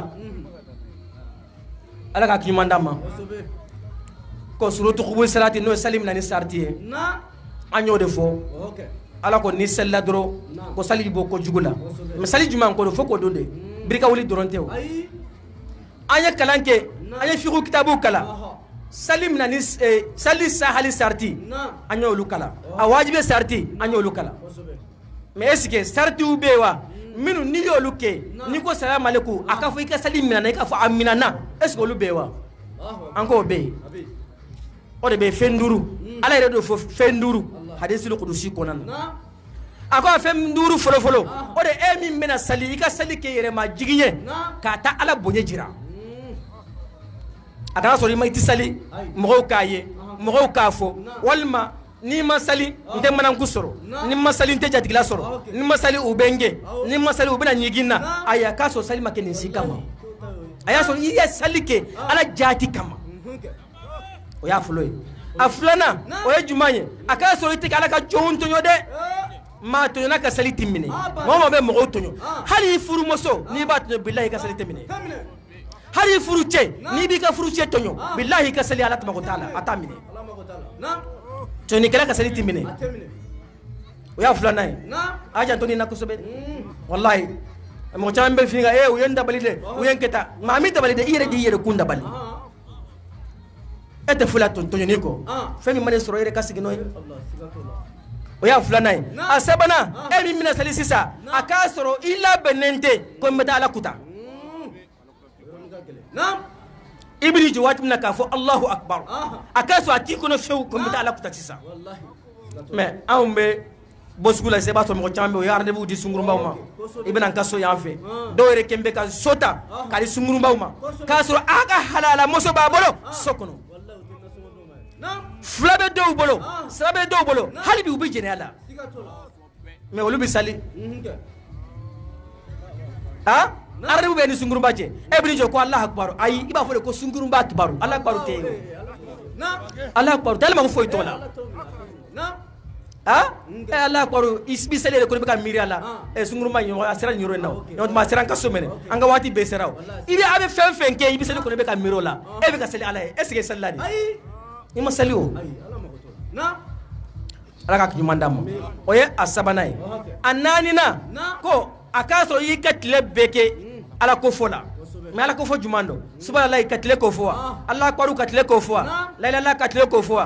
ala ka kimandama ko surutu khubul salati no salim na ni sartiye anyo de fo ala ko ni sella dro ko sali bo ko jugula misali juma ko fo ko donde birka wuli dorontew anya kalanke anya fiqhu kitabu kala salim na ni sali sahali sarti anyo lukala awajibe sarti anyo lukala mais est-ce que sarti ubewa minu ni yo luke ni ko salamu alaikum akafu ika salim mina na ka fa amina na est-ce que lu bewa anko be o de be fenduru ala redo fo fenduru hadisul qudusi konana ako fenduru folo folo o de e min mena sali ika sali ke yere ma jigiye ka ta ala bonye jira agara so ma itisali mo kaye mo kafo walma ni masali nte manan kusoro ni masali nte jatigila soro ni masali ubenge ni masali ubena nyigina aya kaso sali makene sikama aya so iya salike ala jati kama o ya fuloy aflana o ya jumanye aka so ite ala ka jonto nyode ma to na ka sali timine mo be mo tonyo hali furu moso ni ba to billahi ka sali timine hali furu che ni bi ka furu che tonyo billahi ka sali ala tama ko taala atamine toni kala ka sali timine o ya fulana aja toni na kusobe wallahi mo chambe finga u yenda balide u yenketa mami da balide ire di ire kunda bali ete fula tonyo niko femi mane soro ire kasigi noy o ya fulana asabana emi mina sali sisa akasoro illa benente ko meta ala kuta ibri jawat mina ka fo Allahu akbar akaso atiko no few ko meta ala kutatisa mais ambe boskula se ba to mo chambe o yarde bu di sunguru mbawma ibn an kaso yanfe do re kembe ka sota ka di sunguru mbawma kaso aga halala moso ba bolo sokono flabe do bolo sabe do bolo halibi ubi jenala mais olubi sali ha arabu be ni sunguru baje ebri jo ko Allah akbar ay iba fo ko sunguru ba akbar Allah akbar te Allah akbar dal ma fo itola ha Allah akbar isbi sele ko be ka miri ala sunguru ma nyo asira nyoro naw no ma asira ka somene anga wati be seraw ibi abe fen ke ibi sele ko be ka miro la e be ka sele ala est ce que sallani ni ma sali o ala ka kimandam oye asabanai anani na ko akaso yi katle beke ala ko fola mais ala ko fo jumando subhanallahi katle ko fo Allah akbaru katle ko fo la ilaha illa katle ko fo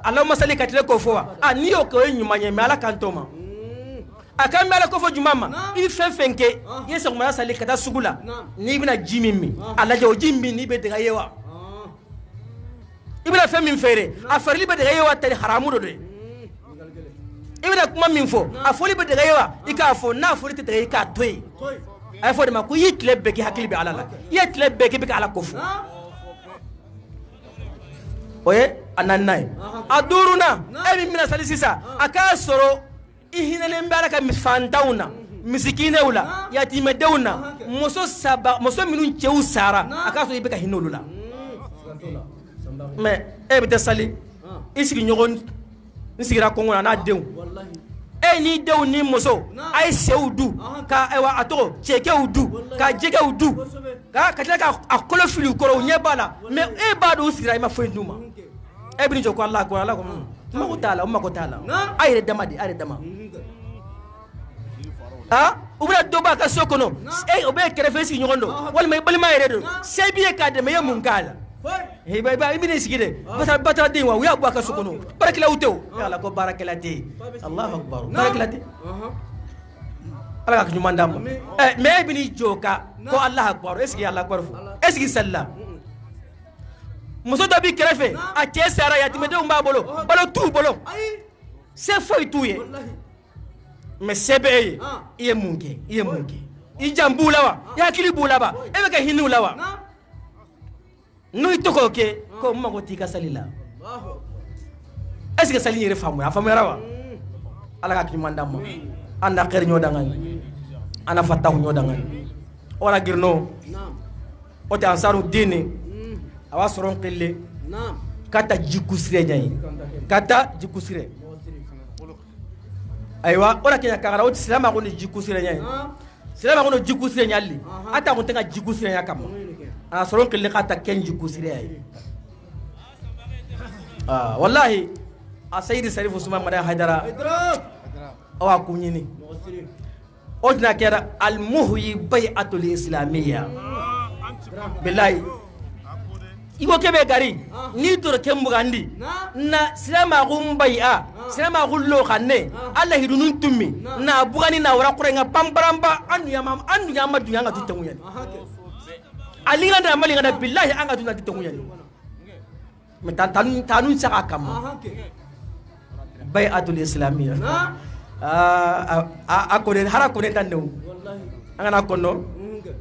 Allahumma salli katle ko fo ni o ko nyumanye mais ala kantoma akam ala ko fo jumama i fenke yeso ma salli kata sugula ni bina jimimi ala jaw jimmi ni be daga yewa ibina fem min fere a farli be daga yewa tari haramu do de ibina kuma min fo a foli be daga yewa ika fo na foli te daga ka toy ay fo de ma ku yitle be ki hakili be ala la yitle be ki be ala kofu oye ananai aduruna emi mina salisisa akasoro ihinale mbara ka mifantauna misikineula yatimedeuna moso minun cheu sara akasoro ibe ka hinolula mais ebite sali isigi nyogon nsigira kongona na dew ni dew ni moso ay seudu ka ewa ato cheke udu ka jege udu ka kataka akolo fili koro nyebala mais e bado usira ima fenduma ebni joko Allah ko Allah ko mako taala ayre dama di ayre dama ha ubra doba ka sokono e obe kerefesi nyondo wal may balma yere do sebiye ka de me mungala he bay bay ibini sigide bata de wa ya baka sukono barakala utew ya la ko barakala te Allahu akbar barakala te ala ka nyumanda mo me ibini joka ko Allah akbar eski Allah akbar fu eski salla muso do bi krefe a ke sara ya timede umba bolo tu bolo c'est foi tuye mais sebe iye munke i jambula wa ya kili bula ba e be ka hinu la wa no itoko ke ko mago tika salila est ce que sali yere famu ya famu rawa ala ka kimanda mo anda kher nyo dangan ana fatahu nyo dangan ora girno o ta ansaru dini awa soron qille kata jikusire nyai kata jikusire aywa ora kenya kagara o silama ko ni jikusire nyai silama ko no jikusire nyalli ata ko tenga jikusire nyakam a soron qille kata ken jikusire ay wallahi a sayyidi sarifu suma mada haidara awa kunyini odna kera al muhyi bai'atul islamiyya billahi iko kebe gari ni to kembugandi na silama gumbai'a silama gullo khanne Allah hidunun tummi na bugani na wara kurenga pambaramba andu ya madu yanga tutengu yani alinga na malinga na billahi anga tunati tengu yani tanun saka kam bai'atul islamiyya akone harakone tandu angana kono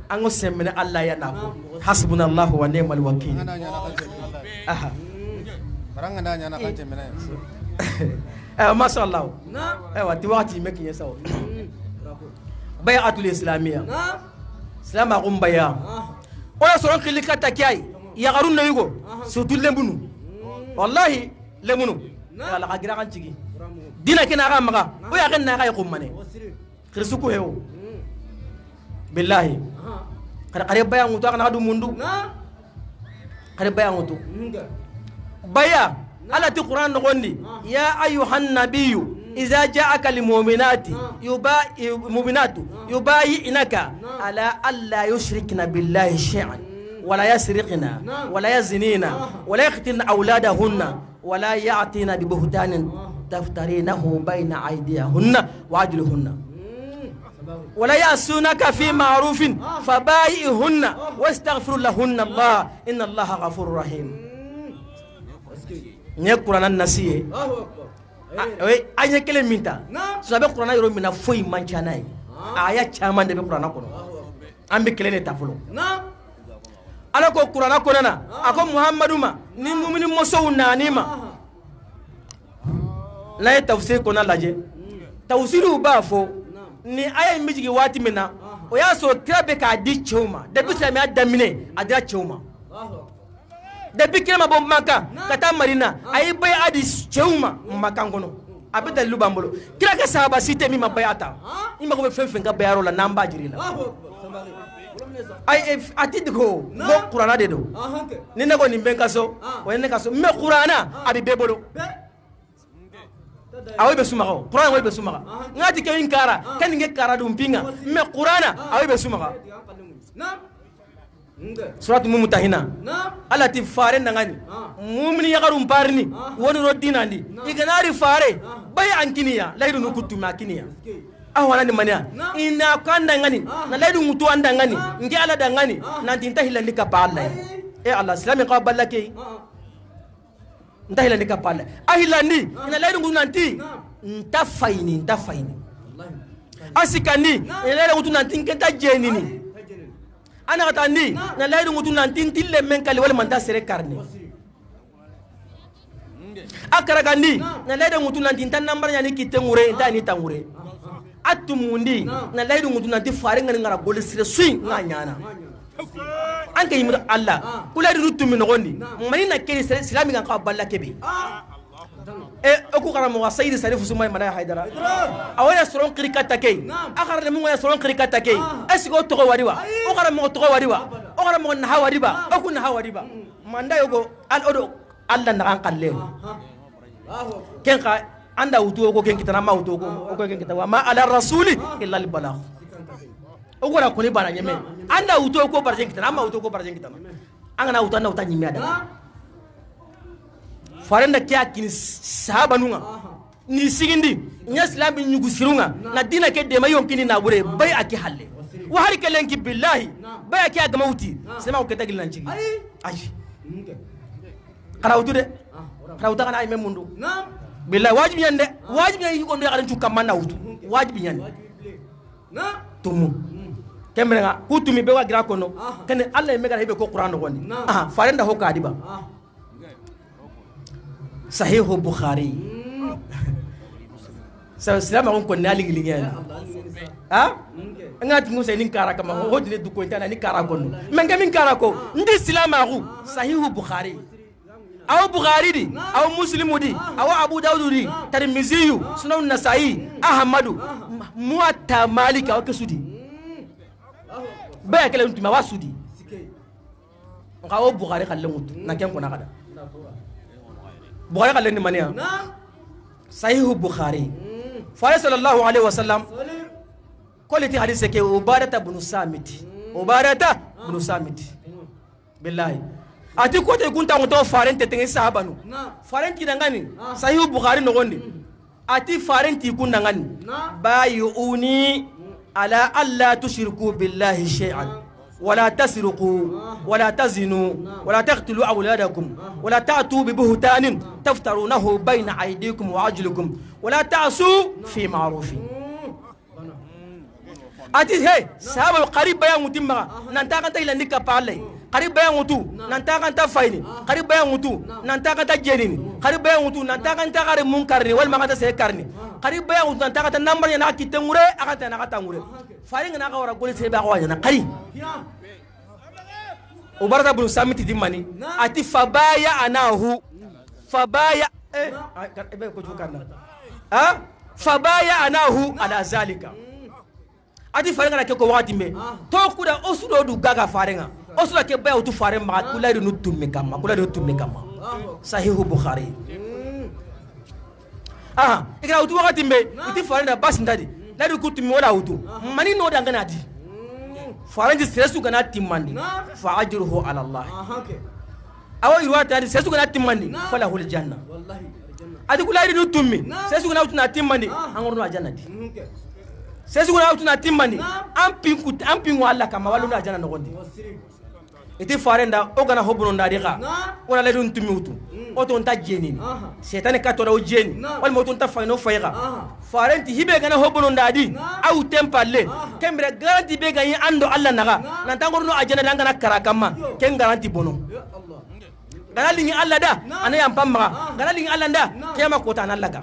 ango semene Allah ya nako hasbunallahu wa ni'mal wakeel baranga ndanya na kanje mena masha Allah wa ti wati meki yesaw bai'atul islamiyya salama gumbaya oya soron khilikata kay ya garun na yugo surtout lembunu wallahi lemunu ala kagira kan cigi dina kina ga maga oya kan na ga yaqumane khirsuku hewo billahi kare baya ngutu kana hadu mundu kare baya ngutu baya ala ti qur'an ngondi ya ayuhan nabiyyu idza ja'aka lil mu'minati yubayinaka ala alla yushrikna billahi shay'an wala yasriqna wala yazinina wala yaqtilna awladahunna wala ya'tina bi buhtanin taftarinahu bayna aydiyahunna wa ajluhunna ولا يأسونك في معروف فبايئهن واستغفر لهن الله إن الله غفور رحيم نقرأ النسيه أي كلمة منتا سبب قرآن يروي من فوي مانشاناي آيات كمان ده بقرآن كونه أم بكلمة تفلو على كو قرآن كونه أكو محمد ما نمؤمن مسونا نيما لا تفسير كونه لاجي تفسيره بافو ni aya mijigi wati mina o ya so trabe ka di choma de bi islam ya damine adira choma de bi kema bom maka kata marina ay bay adi choma maka ngono abida lubambolo kila ka sahaba site mi mabayata imma ko fenfen ka bayaro la namba jirila ay atidiko mo qur'ana de do ni ne ko ni benka so o ne ka so me qur'ana abi bebolo awe be sumaka qur'ana awe be sumaka ngati ke inkara kan nge kara dum pinga me qur'ana awe be sumaka surat mumtahina alati fare nangani mumini yagarum parni woni rodinandi iganari fare bay ankiniya laydu nukutu makiniya awana ni mania ina kanda ngani na laydu mutu anda ngani nge ala dangani nanti intahilandi ka palla Allah islami ka ballake ntahilandi ka palla ahilandi ina laydu ngutu nanti ntafaini asikani ina laydu ngutu nanti nkenta jenini ana katandi na laydu ngutu nanti ntille menkali wala manta sere karni akara gandi na laydu ngutu nanti tan nambar nyani kitengure ntani tangure atumundi na laydu ngutu nanti fare ngani ngara gol sire swing nganyana anke yimra Allah kulaydu nutumi nogondi manina keri islami kan ka balla kebe oku karamo wa sayyid sarifu sumay mana haidara awaya soron krikata kay akara mu ya soron krikata kay esigo to wadiwa o karamo to wadiwa o karamo na hawadiba oku na hawadiba manda yogo al odo Allah na kan kalle ken ka anda utu ko ken kitana ma utu ko ken kitana ma ala rasuli illa al balagh o gora ko ni bana nyeme anda utu ko barjen kitana ma utu ko barjen kitana angana utu na uta nyime ada farenda kya kin sahaba nunga ni sigindi nya islam bi nyugu sirunga na dina ke de mayon kini na bure bai aki halle wa har kalen ki billahi bai aki aga mauti sema ko tagil nan cigi ai karawtu de karawta kana ay memundu billahi wajibi yande wajibi yi ko ndo yaran cu kamana wutu wajibi yande na tumu kemrenga kutumi be wa gira kono kene Allah me gara hebe ko Qur'an goni farenda ho kadiba sahih bukhari sa islam on ko nali ligel ngati ngusa ni kara kama ho dine du ko intana ni kara kono menga min kara ko ndi islam agu sahih bukhari aw bukhari di aw muslimu di aw abu daud di tirmidhi sunan nasai ahmadu muwatta malik aw kesudi baya kele ntuma wasudi ngawo bukhari khalle mutu na ken ko na kada bukhari khalle ni mania sahih bukhari fa sallallahu alaihi wasallam quality hadith ke ubadata ibn samit billahi ati ko te kunta ngoto farente tengi sahabanu farenti dangani sahih bukhari no gonde ati farenti kun dangani bayuni ala alla tushriku billahi shay'an ولا تسرقوا ولا تزنوا ولا تقتلوا أولادكم ولا تأتوا ببهتان تفترونه بين أيديكم وأرجلكم ولا تعصوا في معروف أتي هي سبب القريب بيان متمرة ننتقل إلى نكا بالله قريب بيان متو ننتقل تفايني قريب بيان متو ننتقل تجيني قريب بيان متو ننتقل تغير منكرني والمغة سيكرني قريب بيان متو ننتقل النمبر يناكي تموري أكتر ناكا تموري فارين ناكا ورا قولي سيبا قوانا قريب وبرد بن سامي تدمني أتي فبايا أناه فبايا فبايا أناه على ذلك أتي فارنا كيكو وادي مي توكو دا أسودو دو غاغا فارنا أسودا كبايا وتو فارن ما كولا ينوتو مكما كولا ينوتو مكما صحيح بخاري إكرا وتو وادي مي أتي فارنا باس ندادي لا دو كوتو مي ولا وتو ماني نو دانغنا دي faranji sesu gana timmandi fa ajruhu ala Allah awa irwata adi sesu gana timmandi fala hul janna wallahi adi kulari du tummi sesu gana utuna timmandi angorno jannati sesu gana utuna timmandi ampinku Allah kama walu na janna nogondi iti farenda o gana hobuno ndariqa wala ledun tummi utu oto nta jeni setane katora o jeni wal moto nta fayno fayga farenti hibe gana hobuno ndadi au tempalle kembre garanti be gayi ando Allah naga nan tangorno ajana dangana karakama ken garanti bono gana lingi Allah da ana yampamma gana lingi Allah da kema kota nan laga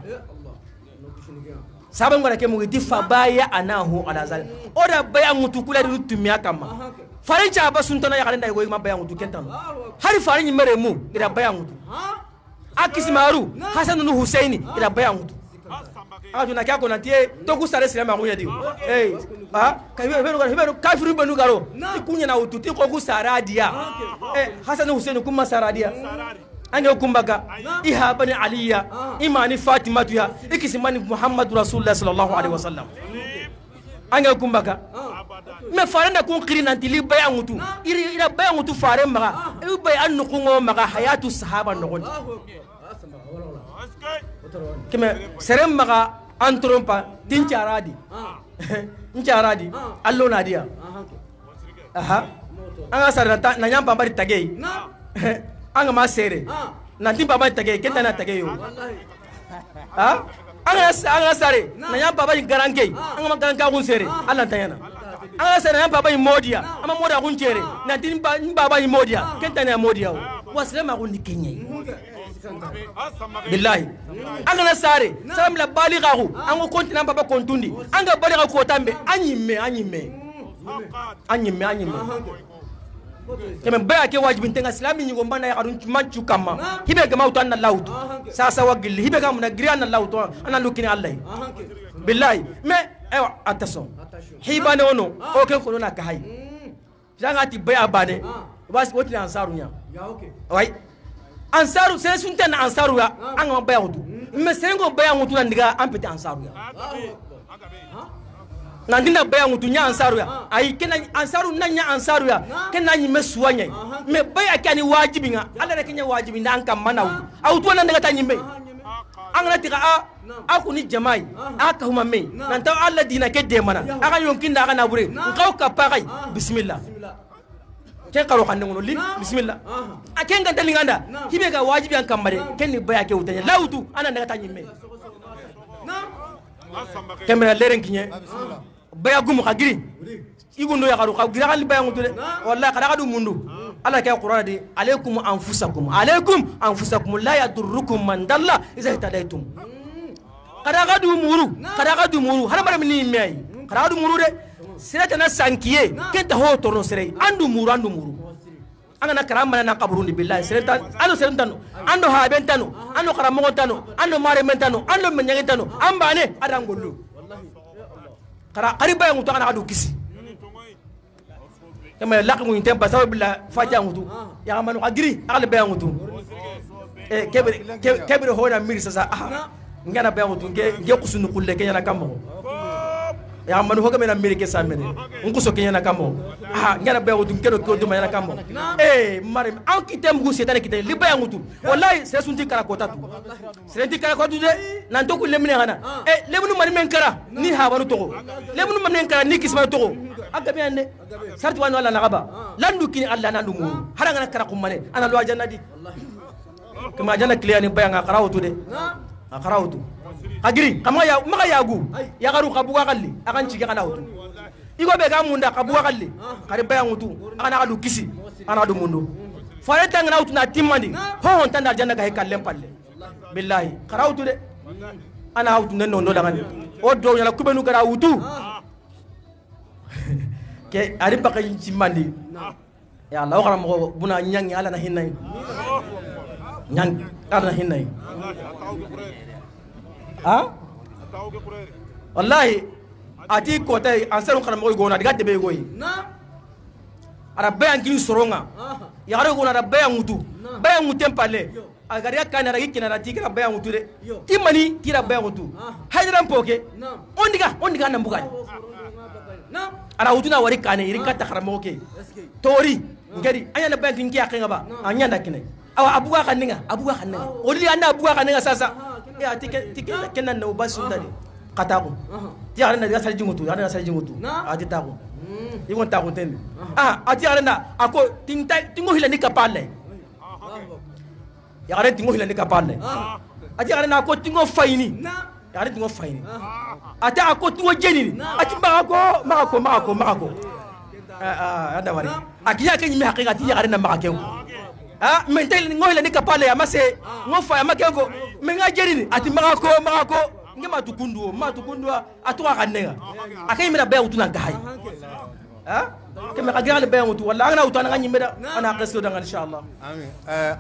saban ngora kemu iti fabaya anahu ala zal oda baya mutukula du tumya kama farinci aba suntana ya kalenda go ma bayan wutu kentano hari farinci mere mu ira bayan wutu akisi maru hasan nu husaini ira bayan wutu aju na kyako na tie to ku sare sire ma ko yedi ka kafiru banu garo kunya na wutu ti ko ku saradiya hasan husaini kuma saradiya ange kumbaga iha bani aliya imani fatimatu ya ikisi mani muhammadu rasulullah sallallahu alaihi wasallam ange kumbaga me farenda kun qiri nanti li bayan mutu ira bayan mutu fare maga e bay an nukungo maga hayatu sahaba nogon kime serem maga antrompa dincaradi dincaradi allo nadia anga sarata na nyamba bari tagei anga ma sere nanti baba tagei kenta na tagei yo anga sare na nyamba bari garange anga ma garanga kun sere Allah tayana anga sare na baba modia ama modia kun jere nanti baba modia kenta na modia waslema kun dikenye billahi anga na sare salam la balighahu anga kontina baba kontundi anga baligha ko tambe anyime keme baya ke wajibin tenga islami ni gombana ya karun manchu kama hibe gama utanna lautu sasa wagili hibe gama na griana lautu ana lukini allah billahi me ewa attention hibane ono o ken ko na kai janga ti baya bane was woti ansaru nya ya okay wai ansaru se sunta na ansaru ya anga baya wutu me sengo baya wutu na ndiga ampete ansaru ya nandina baya ngutu nya ansaru ya ay kena ansaru nanya ansaru ya kena nyi mesuanya me baya kani wajibi nga ala da kenya wajibi ndan kam mana au to nan daga tanyi me an na tika a ku ni jamai aka huma me nan ta Allah dina ke de mana aka yonkin da aka na bure ngau ka pakai bismillah ke karo kan ngono li bismillah a ken ga dalinganda hibe ga wajibi an kamare ken ni baya ke utanya lautu ana daga tanyi me kemera leren kinye baya gumu kagiri igundo ya karu kagira kan baya ngutu de wallahi kada kadu mundu Allah ke qur'an di alaikum anfusakum la yadurrukum man dalla iza tadaitum kada kadu muru har mara mini mai kada kadu muru de sirata na sankiye kenta ho torno sire andu muru anga na karama na kaburundi billahi sirata ando serentano ando habentano ando karamongo tano ando mare mentano ando menyangitano ambane adangollu kara qariba yang utana adu kisi kama laqi mu tempa sababu billah faja ngutu ya manu agiri akale be ngutu kebre hona miri sasa ngana be ngutu nge kusunu kulle kenya na kamo ya manu hoga mena miri ke samene nguso kenya na kamo ngana be ngutu kedo ko duma na kamo mare an kitem gu setane kitem liba ngutu wallahi se sunti kara kota tu serenti kara kota de nan to kulle mine hana lebnu mari men kara ni habanu to lebnu mari men kara ni kisma to agabe ande sarti wani wala nagaba landu kini Allah nandu mu haranga kara kumane ana lo jannati kama janna kliyani bayanga qarawtu de qarawtu agiri kama ya maka yagu ya garu kabuga kalli akan cige kana wutu igo be ga munda kabuga kalli kare bayangu tu ana adu kisi ana adu mundu fare tangana wutu na timmandi ho hon tanda janna ga hekallem palle billahi qarawtu de ana wutu nan no daga o do yala kubenu gara wutu ke ari baka cimmandi ya Allah xaram ko buna ñangi ala na hinay ñang ala na hinay wallahi ati ko tay ansaru xaram ko gona diga debe goyi ara bayan kin soronga ya garo gona da bayan mutu bayan mutem pale agar ya kana ragi kina rati kira bayan mutu de timani kira bayan mutu hajran poke ondiga nan bugai ara utuna wari kane irin kata xaramo ke tori ngari anya na bayan kin kiya kenga ba anya na kinai awa abuga kaninga oli anda abuga kaninga sasa ya tike kenan no basu dadi katako ti arena da salji mutu ati tako igon tako ten ati arena ako tingo hilani kapale ya arena tingo hilani kapale ati arena ako tingo faini ya arena tingo faini ati ako tingo jenini ati mako ada wari akiya kenyi me hakika ti ya arena makakeu mentel ngohila ni kapale ya mase ngofa ya makengo menga jerini ati mako ngema tukundu atuwa kanenga akai mira bayu tuna gahay kema kagira le bayu tu wala ana utana ngani mira ana qaso dangan inshallah amin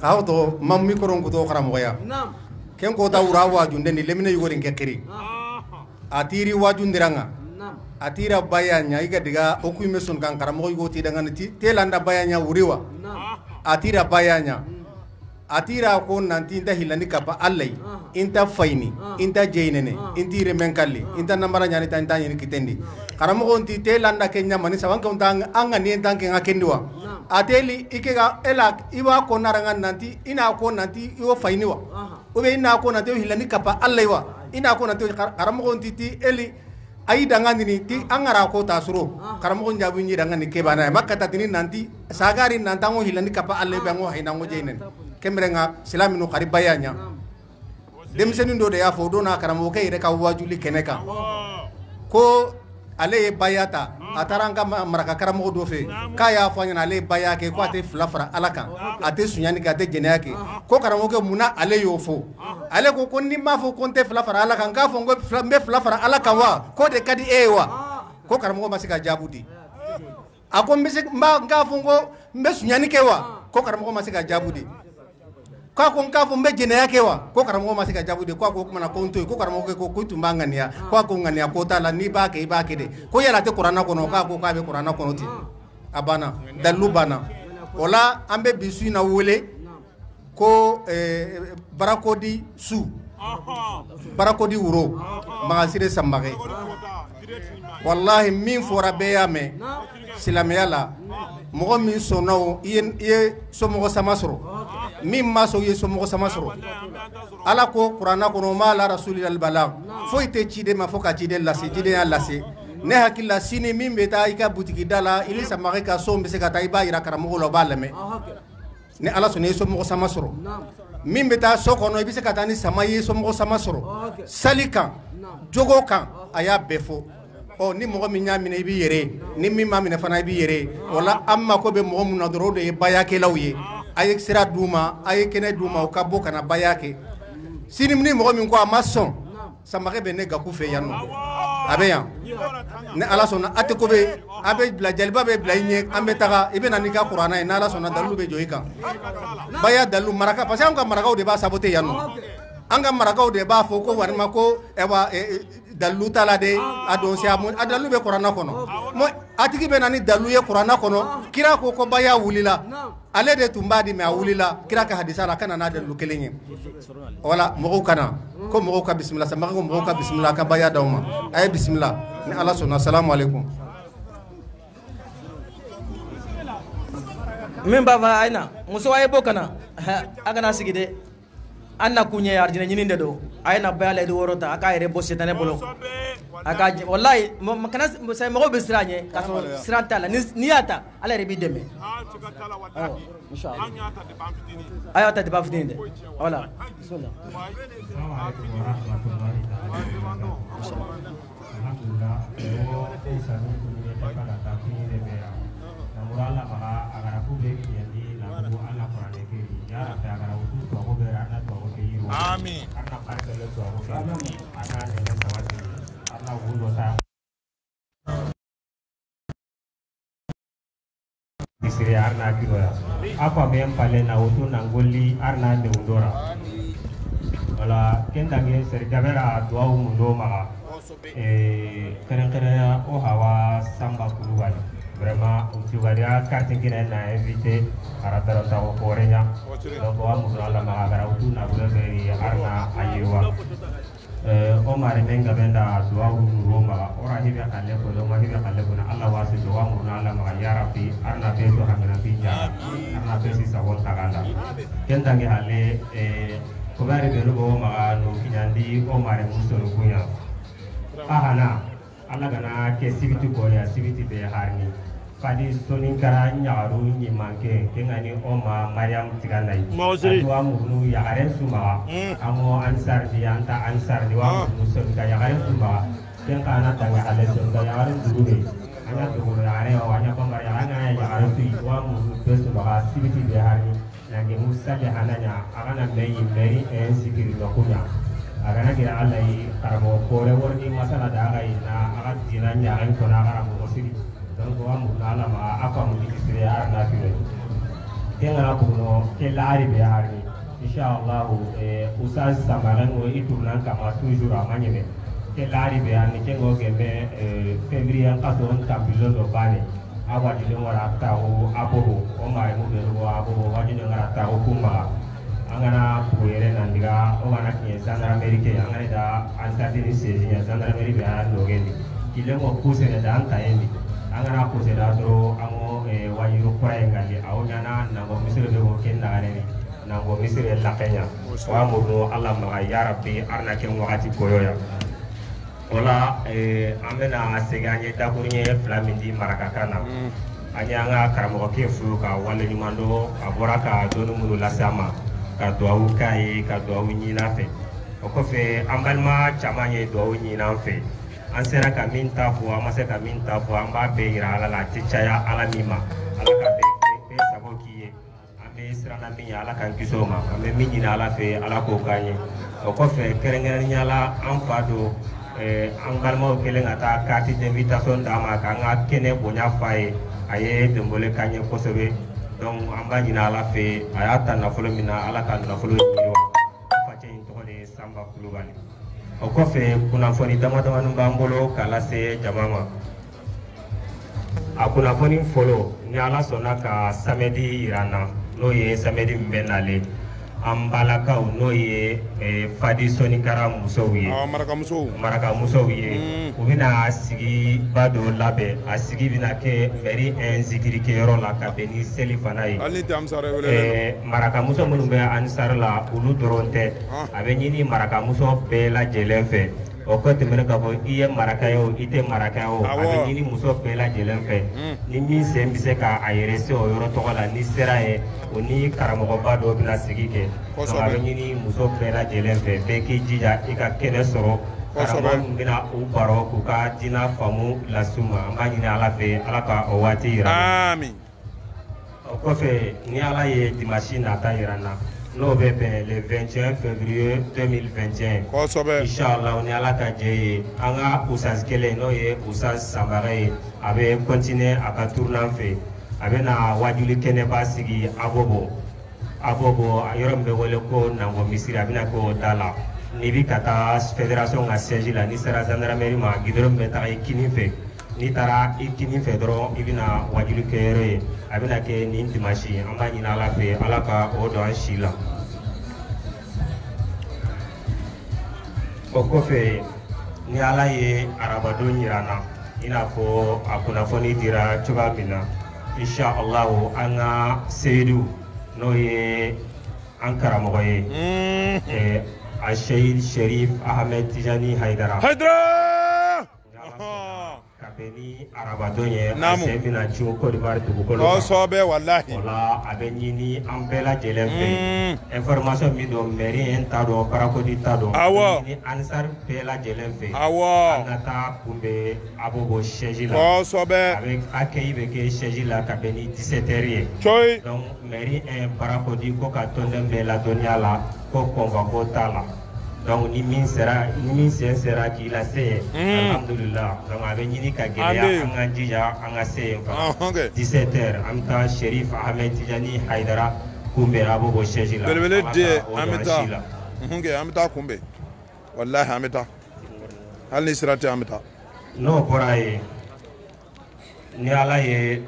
qawto mam mikron ko to kharam goya ken ko ta ura wajunde ni lemine yugorin ke kiri atiri wajundiranga atira bayanya iga diga oku meson kan karam go ti dangan ti telanda bayanya uriwa atira bayanya atira ko nanti inta hilani kapa allai inta faini inta jeinene inti remenkalli inta namara nyani tan tan ni kitendi karamo ko nti telanda kenya mani sawan ko tang anga ni tan ke ngakendiwa ateli ikega ela iwa ko naranga nanti ina ko nanti iwo faini wa ube ina ko nanti hilani kapa allai wa ina ko nanti karamo ko nti eli ai dangani ni ti angara ko tasuro karamo ko njabu ni dangani ke bana makata tini nanti sagari nantango hilani kapa allai bango hainango jeinen kemrenga silaminu qaribayanya demseni ndo de yafo do na karamo ke ire ka wajuli keneka ko ale bayata ataranga maraka karamo do fe ka ya fanya ale bayake ko ate flafra alaka ate sunyani ka te jeneyake ko karamo ke muna ale yofo ale ko konni ma fo konte flafra alaka nga fo ngo mbe flafra alaka wa ko de kadi ewa ko karamo masika jabudi ako mba nga fo ngo mbe sunyani ke wa ko karamo masika jabudi kwa ko nkafu mbejene yake wa ko karamo masika jabude kwa ko kuma na konto ko karamo ko kutumbangania kwa ko ngania ko tala ni bake de ko yala te qur'ana ko no ka ko ka be qur'ana ko noti abana dalubana ola ambe bisu na wole ko barakodi su barakodi wuro magasire sambage wallahi min fora bɛɛ y'a mɛn silamɛya la mɔgɔ min sɔnna o i ye somɔgɔ sama sɔrɔ min ma sɔn i ye somɔgɔ sama sɔrɔ ala ko kuranna kɔnɔ ma la rasulil bala foyi tɛ ciden ma fo ka ciden lase ciden y'a lase ne hakili la sini min bɛ taa i ka butigi da la ili samake ka so bɛ se ka taa i b'a jira karamɔgɔ la o b'a lamɛn ni ala sɔnna i ye somɔgɔ sama sɔrɔ min bɛ taa so kɔnɔ i bɛ se ka taa ni sama ye somɔgɔ sama sɔrɔ sali kan jogo kan a y'a bɛɛ fɔ ni mɔgɔ min y'a minɛ i b'i yɛrɛ ni min m'a minɛ fana i b'i yɛrɛ wala an mako bɛ mɔgɔ min na dɔrɔn o de ye bayakɛlaw ye a ye sira d'u ma a ye kɛnɛ d'u ma u ka bɔ ka na baya kɛ sini ni mɔgɔ min ko a ma sɔn samakɛ bɛ ne gaku fɛ yan nɔ a bɛ yan ni ala sɔnna a tɛ ko bɛ a bɛ bila jeliba bɛ bila i ɲɛ an bɛ taga i bɛ na n'i ka kuranna ye n'ala sɔnna dalilu bɛ jɔ i kan baya dalilu maraka parce que an ka marakaw de b'a saboter yan nɔ an ka marakaw de b'a fɔ ko walima ko dalilu t'a la de a don se a dalilu bɛ kuranna kɔnɔ a tigi bɛ na ni dalilu ye kuranna kɔnɔ kira ko baya wulila ale de tun b'a di mɛ a wulila kira ka hadisa la a kana n'a dalilu kelen ye wala mɔgɔw kana ko mɔgɔw ka bisimila samaka ko mɔgɔw ka bisimila ka baya d'aw ma a ye bisimila ni ala sɔnna salamu alaikum min b'a fɔ ayina muso a ye bɔ kana a kana sigi dɛ an na kun ye arijinɛ ɲini de don a ye na baya la i wɔɔrɔ ta a k'a yɛrɛ bɔ setanɛ bolo a ka wallahi kana mɔgɔw bɛ siran ɲɛ ka sɔrɔ siran t'a la n'i y'a ta ala yɛrɛ b'i dɛmɛ a y'a ta depa fitinin dɛ voilà bismillah Amin. Disiri arna kiroya. Apa mem pale na utu nangoli arna de undora. Wala kendange serjabera dua umundo maga. Keren-keren o hawa samba kuluwali. Vraiment utugaria carte kina na invité aratara ta ko korenya donc wa mu ala ma gara utu na beri arna ayewa o mare menga benda duwa roma ora hibe kalle ko do ma hibe kalle ko na Allah wasi do wa mu ala ma ya rabbi arna be to hamina pinja arna be si sa won tagala kendange ale ko bari be no ma no kinyandi o mare musoro kunya ahana Allah gana ke sibiti ko ya sibiti be harni fadi sonin kara nyaru ni manke kengani oma Maryam tiganai atwa munu ya garen suma amo ansar di anta ansar di wa munu son ka ya garen suma ken kana tanga ale son ka ya garen dugube anya dugube are o anya pamar ya anya ya garen tu wa munu besu ba sibiti be hani nange musa ya hananya agana meyi meri en sikiri dokunya agana kira Allah yi karamo kore worni masala da ga ina aga dinanya an kona karamo siri donc wa mu ala ma afa mu disire arna fire kenga kuno ke laari be harni inshallah usaz samaran wo iturnan kama toujours amanyeme ke laari be harni kengo gembe février qaton kapilo do bane awa di ngora tawo abobo o mai mu be ro abobo wa di ngora tawo kuma angana puere nandiga o ngana ke sandra amerique angana da antadini sejinya sandra amerique a nogeni kilengo kusene da antayendi angana ko se da dro amo wayiru kore ngali awnyana nango misire be ko kenna ne nango misire la kenya wa mo Allah ma ya rabbi arna ken wakati koyoya wala amena seganye da kurnye flamindi marakakana anya nga karamo ke fu ka wala ni mando aboraka donu mulu lasama ka duawu kai ka duawu nyina fe o ko fe ambalma chamanye duawu nyina fe an sera ka min ta fo ama se ka min ta fo an b'a bɛɛ yira ala la a tɛ caya ala min ma ala ka bɛɛ sago k'i ye an bɛ siranna min ye ala k'an kisi o ma an bɛ min ɲini ala fɛ ala k'o k'an ye o kɔfɛ kɛrɛnkɛrɛnnenya la an fa don an balimaw kɛlen ka taa carte d'invitation d'a ma k'an ka kɛnɛ bonya fa ye a ye dɛnbɔle k'an ye kosɛbɛ donc an b'a ɲini ala fɛ a y'a ta nafolo min na ala ka nafolo yiriwa an facɛ in tɔgɔ de ye Sanba Kulubali. O kɔfɛ kunnafoni damadamanin b'an bolo k'a lase jama ma a kunnafoni fɔlɔ ni ala sɔnna ka samedi yira n na n'o ye samedi min bɛ nalen ambalakaw n'o ye fadi sonikara musow ye maraka musow ye u bɛna sigi ba dɔ labɛn a sigi bɛna kɛ mairie 1 zikirikɛyɔrɔ la ka bɛn ni seli fana ye maraka muso minnu bɛ ansar la olu dɔrɔn tɛ a bɛ ɲini maraka muso bɛɛ lajɛlen fɛ o ko tɛmɛnen ka fɔ i ye maraka ye o i tɛ maraka ye o a bɛ ɲini muso bɛɛ lajɛlen fɛ ni min sen bɛ se ka a yɛrɛ se o yɔrɔ tɔgɔ la ni sera ye o ni karamɔgɔba dɔw bɛna sigi kɛ donc a bɛ ɲini muso bɛɛ lajɛlen fɛ bɛɛ k'i jija i ka kɛnɛ sɔrɔ karamɔgɔ min bɛna u baro k'u ka diinɛ faamu las'u ma an b'a ɲini ala fɛ ala ka o waati yira an na o kɔfɛ ni ala ye dimanche nata yira an na n'o bɛ bɛn le 21 février 2021 inshallah ni ala ka jɛ ye an ka usaz kelen n'o ye usaz sanbara ye a bɛ continuer a ka tournant fɛ a bɛ na wajuli kɛnɛba sigi abobo yɔrɔ min bɛ wele ko nango misiri a bɛ na k'o da la n'i bɛ ka taa fédération ka siège la n'i sera gendarmerie ma gidɔrɔn bɛ taga i kini fɛ n'i taara i kini fɛ dɔrɔn i bɛna wajuli kɛyɔrɔ ye a bɛna kɛ nin dimanche an b'a ɲini ala fɛ ala ka o don an si la o kɔfɛ ni ala ye arabadon jira an na i n'a fɔ a kunnafoni dira cogoya min na inshallah an ka seyidu n'o ye an karamɔgɔ ye a Sheikh Sherif Ahmed Tijani Haidara kabeni arabadon ye a se bɛna ci o Côte d'Ivoire dugukolo kan o la a bɛ ɲini an bɛɛ lajɛlen fɛ information min don mairie in t'a dɔn barakodi t'a dɔn a bɛ ɲini ansar bɛɛ lajɛlen fɛ an ka taa kunbɛ abobo siège la a bɛ accueil bɛ kɛ siège la ka bɛn ni 17h ye donc mairie in barakodi ko ka tɔnden bɛɛ ladɔnniya la ko kɔnba ko t'a la donc ni min sen sera k'i lase alhamdulillah donc a bɛ ɲini ka gɛlɛya an ka jija an ka se yen fana 17h an bɛ taa Sherif Ahmed Tijani Haidara kunbɛn abobo siège la belebele de an bɛ taa kunbɛn wallahi an bɛ taa hali ni sira tɛ an bɛ taa n'o bɔra yen ni ala ye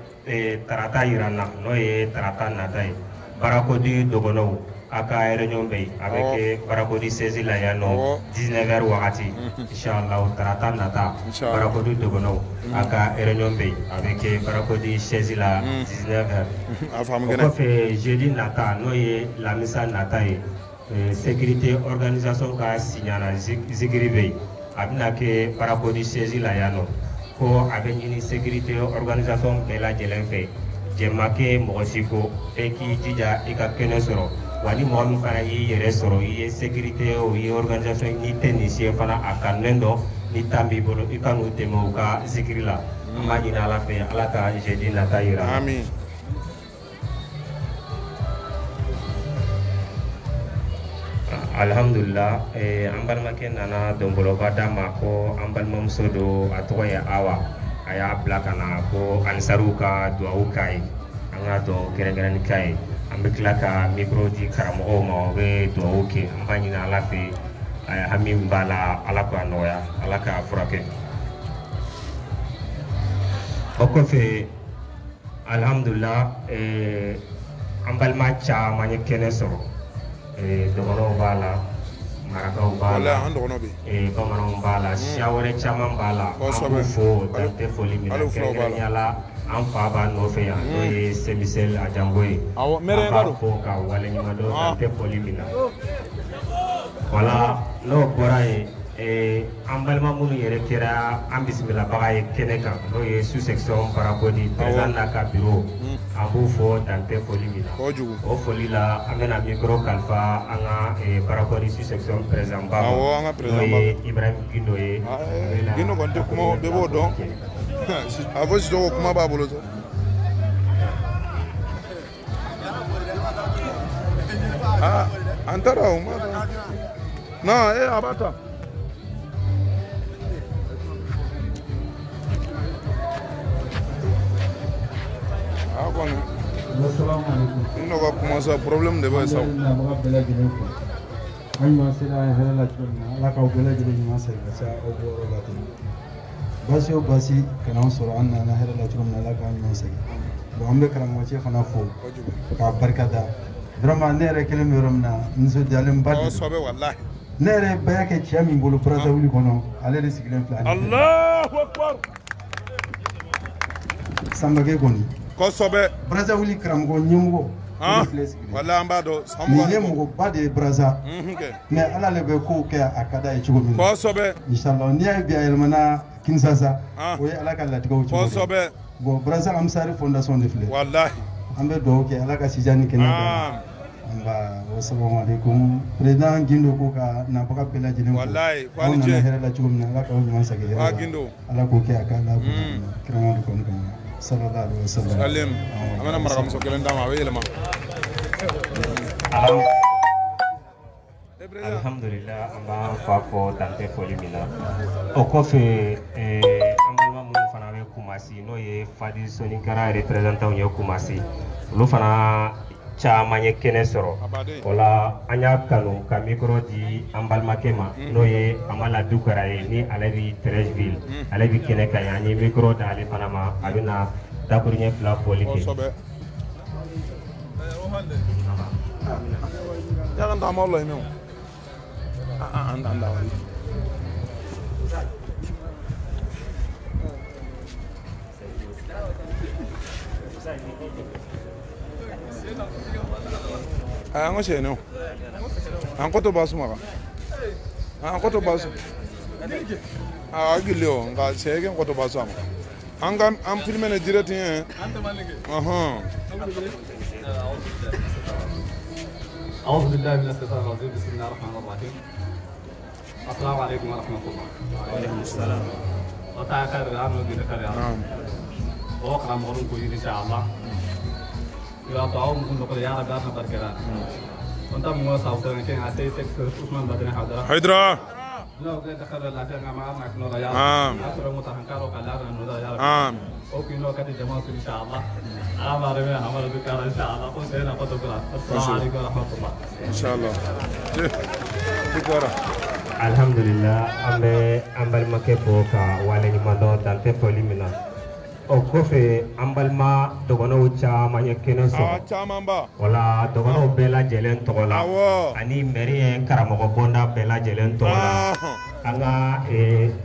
tarata yira n na n'o ye tarata nata ye barakodi dɔgɔnɔw a ka réunion bɛ yen a bɛ kɛ barakodi 16 la yan nɔ 19h wagati inshallah tarata nata barakodi dɔgɔnɔw a ka réunion bɛ yen a bɛ kɛ barakodi 16 la 19h o kɔfɛ jeudi nata n'o ye lamisa nata ye sécurité organisation ka signana zikiri bɛ yen a bɛna kɛ barakodi 16 la yan nɔ ko a bɛ ɲini sécurité organisation bɛɛ lajɛlen fɛ jɛma kɛ mɔgɔ si ko bɛɛ k'i jija i ka kɛnɛ sɔrɔ wa ni mɔgɔ min fana y'i yɛrɛ sɔrɔ i ye sécurité o i ye organisation n'i tɛ nin se fana a kanulen dɔn ni temps b'i bolo i ka n'u dɛmɛ u ka zikiri la an b'a ɲini ala fɛ ala ka jeudi nata yira amin alhamdulillah an balimakɛ nana dɔnbɔlɔba d'a ma ko an balimamuso do a tɔgɔ ye awa a y'a bila ka na ko alisaruw ka duwawu k'a ye an ka dɔn kɛrɛnkɛrɛnni k'a ye an bɛ tila ka micro di karamɔgɔw ma o bɛ duwawu kɛ an b'a ɲini ala fɛ hami min b'a la ala k'a nɔgɔya ala k'a furakɛ o kɔfɛ alhamdulillah an balima caman ye kɛnɛ sɔrɔ dɔgɔnɔw b'a la marakaw b'a la bamananw b'a la siya wɛrɛ caman b'a la an b'u fo dan tɛ foli min na kɛrɛnkɛrɛnnenya la an fa b'a nɔfɛ yan n'o ye semisɛl ajango ye an b'a fo ka waleɲuman dɔn dan tɛ foli min na wala n'o bɔra yen an balima minnu yɛrɛ kɛra an bisimilabaga ye kɛnɛ kan n'o ye sous-section barakodi président n'a ka bureau an b'u fɔ dan tɛ foli min na o foli la an bɛna micro kalifa an ka barakodi sous-section président ba ma n'o ye Ibrahim Gindo ye Gindo kɔni tɛ kuma bɛɛ b'o dɔn a fɔ Sisoko kuma b'a bolo an taara o ma non a b'a ta ino ka kuma sa problème de bɛ sa an ma sera hɛrɛ la cogo min na ala k'aw bɛɛ lajɛlen ɲuman sɛgɛn ka se aw bɔyɔrɔ la ten baasi o baasi kana an sɔrɔ an nana hɛrɛ la cogo min na ala k'an ɲuman sɛgɛn bon an bɛ karamɔgɔcɛ fana fo k'a barika da vraiment ne yɛrɛ kelen bɛ yɔrɔ min na nisɔndiyalenba de kosɛbɛ wallahi ne yɛrɛ baya kɛ cɛ min bolo Brazzaville kɔnɔ ale de sigilen filɛ Allahu akbar Sambake kɔni kosɛbɛ Brazzaville karamɔgɔ ɲɛmɔgɔ wallahi an b'a dɔn nin ye mɔgɔba de ye Brazza mais ala le bɛ kow kɛ a ka d'a ye cogo min na kosɛbɛ inchallah n'i y'a ye bi a yɛlɛmana Kinshasa o ye ala ka latigɛw cogo kosɛbɛ bon Brazza Amsari fondation de filɛ wallahi an bɛ dugawu kɛ ala ka sijani kɛnɛ kan assalamu alaikum président Gindo ko ka nabaga bɛɛ lajɛlen wallahi aw nana hɛrɛ la cogo min na ala k'aw ɲuman segin hɛrɛ la Gindo ala k'o kɛ a ka la kiramadu kɔni kɔnɔ sallallahu alaihi wasallam salim an bɛna marakamuso kelen d'a ma a bɛ yɛlɛma alhamdulillah an b'an fa fɔ dantɛ foli min na o kɔfɛ an balima minnu fana bɛ Kumasi n'o ye Fadi Sonikara représentant ye Kumasi olu fana caman ye kɛnɛ sɔrɔ o la an y'a kanu ka micro di an balimakɛ ma n'o ye Amala Dukara ye ni ale bɛ Treichville ale bɛ kɛnɛ kan an ye micro da ale fana ma a bɛna dakuruɲɛ 2 foli kɛ jangan tamu Allah ini anda Ang siya no. Ang koto basu maka. Ang koto basu. Agilio, nga siya yung koto basu ama. Ang filme na direct niya. أعوذ بالله من الشيطان الرجيم بسم الله الرحمن الرحيم السلام عليكم ورحمة الله وعليكم السلام وتعالى خير الآن ودين خير الآن وأقرأ مغرون كويس إن شاء الله إذا تعاون مكون نقول يا رب أنا بركان وأنت موسى وترى كين عسى سكس عثمان بدنا حيدرا لا وكذا خير لا تنعم معنا كنورا يا رب أكثر متحنكار وكلارنا نورا يا رب أوكي نو كذي جماعة إن شاء الله أنا رمي عمل بكرة إن شاء الله كون سينا فوتوغراف السلام عليكم ورحمة الله إن شاء الله بكرة الحمد لله أمبل ما كبوكا ولا نمدو دانتي فولي منا أو كوفي أمبل ما دغنو تشا ما يكنسو ولا دغنو بلا جلن تولا أني مري كرامو بوندا بلا جلن تولا anga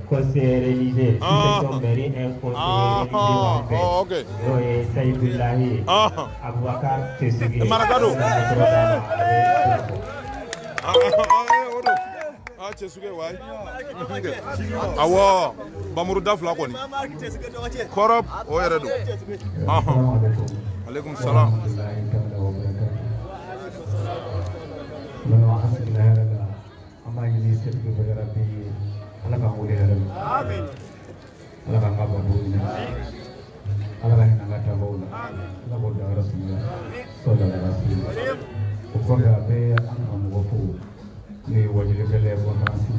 conseiller religieux section mairie un conseiller religieux no e Sayyidullahi Abubakar Tesigi Maragado Chesuge wai awo bamuru dafla koni korop o yeredo alaikum salam ala ka wuli yɛrɛ ma ala ka ngaba boli ala ka hinɛ ka tabaw la ala k'o dayɔrɔ sumaya sɔla rasul o kɔfɛ a bɛ an ka mɔgɔ fo n'o ye wajilikɛla ye Bonfansi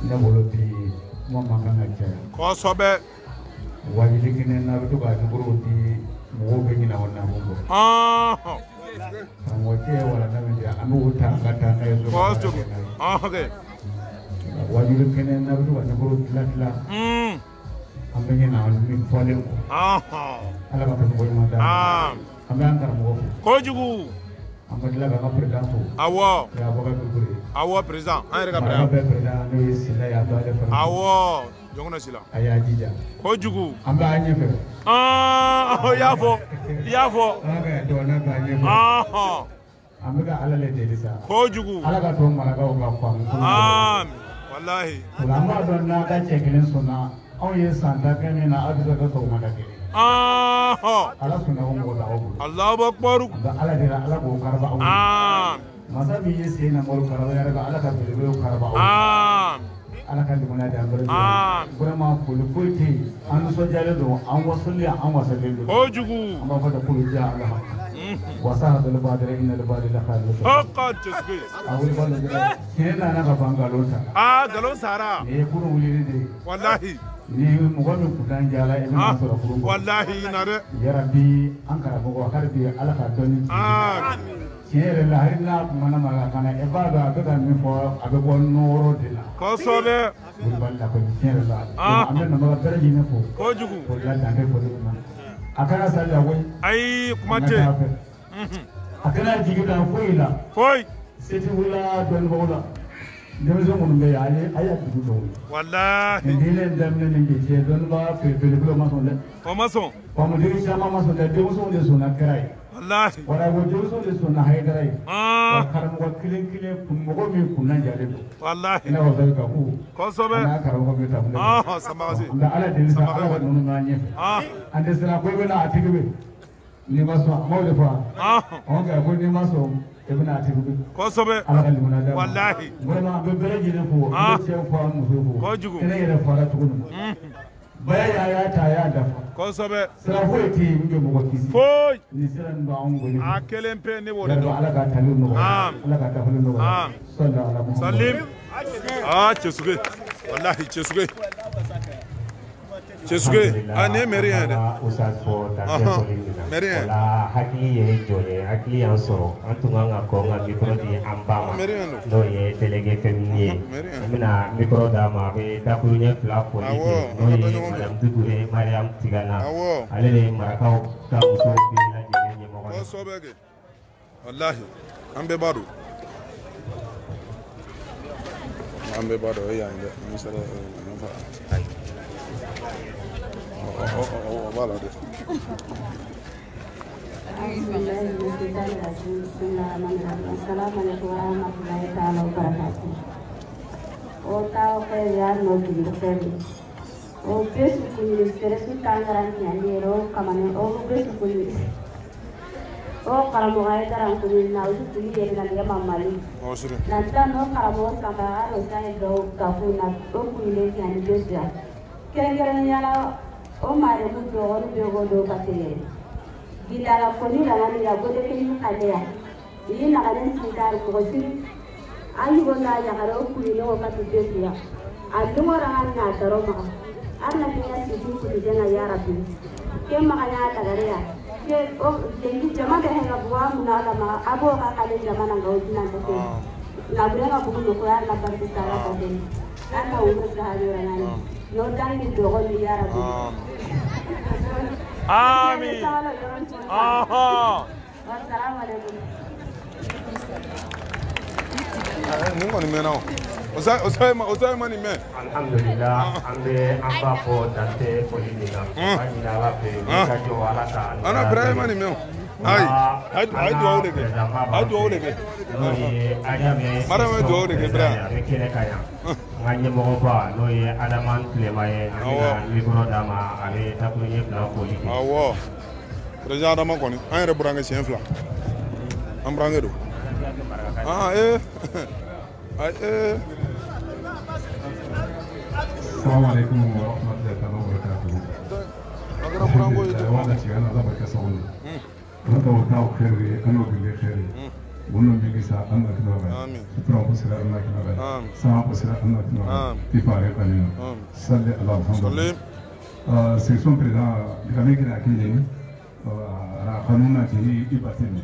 ne bolo bi kuma man kan ka caya kosɛbɛ wajili kɛnɛ n'a bɛ to ka nimoro di mɔgɔw bɛ ɲinɛ o nakun kɔ karamɔgɔcɛ ye walanda min di an b'o ta an ka taa n'a ye so wajulu kene na bdu wa naburu tila ambenya na wani fole ko ala ka ko ma da ambe an kar mo ko jugu ambe la ka president to awo ya boga duguri awo president an rega president no sila ya ba le awo jongna sila aya jija ko jugu ambe anye fe yafo ambe do na ba anye fe ambe ka ala le de sa ko jugu ala ka to mara ka o ka fam wallahi ulama don na da ce kelen suna aw ye santa kene na abisa ka to mata kele ala suna ko da o Allahu akbar da ala dira ala ko karba o masa bi ye sai na mol karba ya ga ala ka bele karba o ala ka dimana da ambar vraiment politique an so jale do an wasuli an wasale do o jugu amma fa da politique ala wasa da badare inna da badare khalu haqqan tasbih awul badare kena na ka bangalota galon sara e kuru wuli de wallahi ni mɔgɔ min kutan jala e bɛna sɔrɔ furu kɔnɔ wallahi na dɛ yarabi an karamɔgɔ hali bi ala ka dɔnni tiɲɛ yɛrɛ la hali n'a kumana ma la kana e b'a dɔn a bɛ ka min fɔ a bɛ bɔ nɔrɔ de la kosɛbɛ kulubali la kɔni tiɲɛ yɛrɛ la an bɛ nabaga bɛɛ lajɛlen fo kojugu o la dan tɛ foli ma a kana sa la koyi ayi kuma tɛ akana jigida foila foy seti wala don bola demzo mun be aya dudu wallahi ndile ndamne ngi je don ba pe ko mason le o mason o mo diri sama mason le demzo de sona krai wallahi wala go demzo de sona haydrai karam ko kilin kun mo mi kun nan jale do wallahi ina wa ka ko sobe na karam ko be tabule samasi da ala de sa ala wa non na nye ande sira ko be na atigbe ni maso mawde fa on ga ko ni maso ibn atibu ko sobe wallahi vraiment be bere jine fo ce fo muso ko jugu ene yere fara tukunu baya ya ta ya da ko sobe sira fo ti nge mo kisi foy ni sira ndo on go ni a kelempe ne wode do ala ka talu no ala ka talu no sallallahu alaihi salim chesuge wallahi chesuge ane merien de usas fo ta merien la hakli ye jole hakli an soro antunganga ko nga micro di ambama no ye délégué féminin mina micro da ma be da kunya fla ko ni no ye madame Doucouré Mariam Tigana ale le marakaw ka muso bi la jele ni mo ko sobege wallahi ambe badu ya inde misala ay voilà. O mare mu do be go do patele gidala ko ni la ni la go de kin kalea yi na galen sidar ko siri ayi go na ya haro ku ni no ka tude ya allu ra na taro ma anna bi ya sidi ku de na ya rabbi ke ma ya ta gare ya ke o dengi jama de ha bwa mu na la ma abo ka kale jama na go na ko na bure ga ku ko ya na par ta ra ka de na u ka ha yo na ni no dangi do go ni ya rabbi Amin. Aha. Assalamualaikum. Ningo ni mena. Osai mani me. Alhamdulillah, ambe amba po dante politika. Ani na la pe ka jo ala ta. Ana Ibrahim mani me. Ai do awlege. Ai do awlege. No ye ajame. Mara me do awlege Ibrahim. Kene kaya. Nganye mo ba no ye adaman klemaye na libro dama ale takunye na politika. Awo. President adama koni an yɛrɛ burange siɲɛ fila an burange do Assalamu alaikum wa rahmatullahi wa barakatuh. Agara burango yi da wala ci ana zaba ka sauni rada wata khairi ano gille khairi wannan bi sa Allah kina ba amin sutura ko sira Allah kina ba amin sama ko sira Allah kina ba ti fare kanina salli Allah muhammad section président digamé kina akili ra kanuna ti ibatini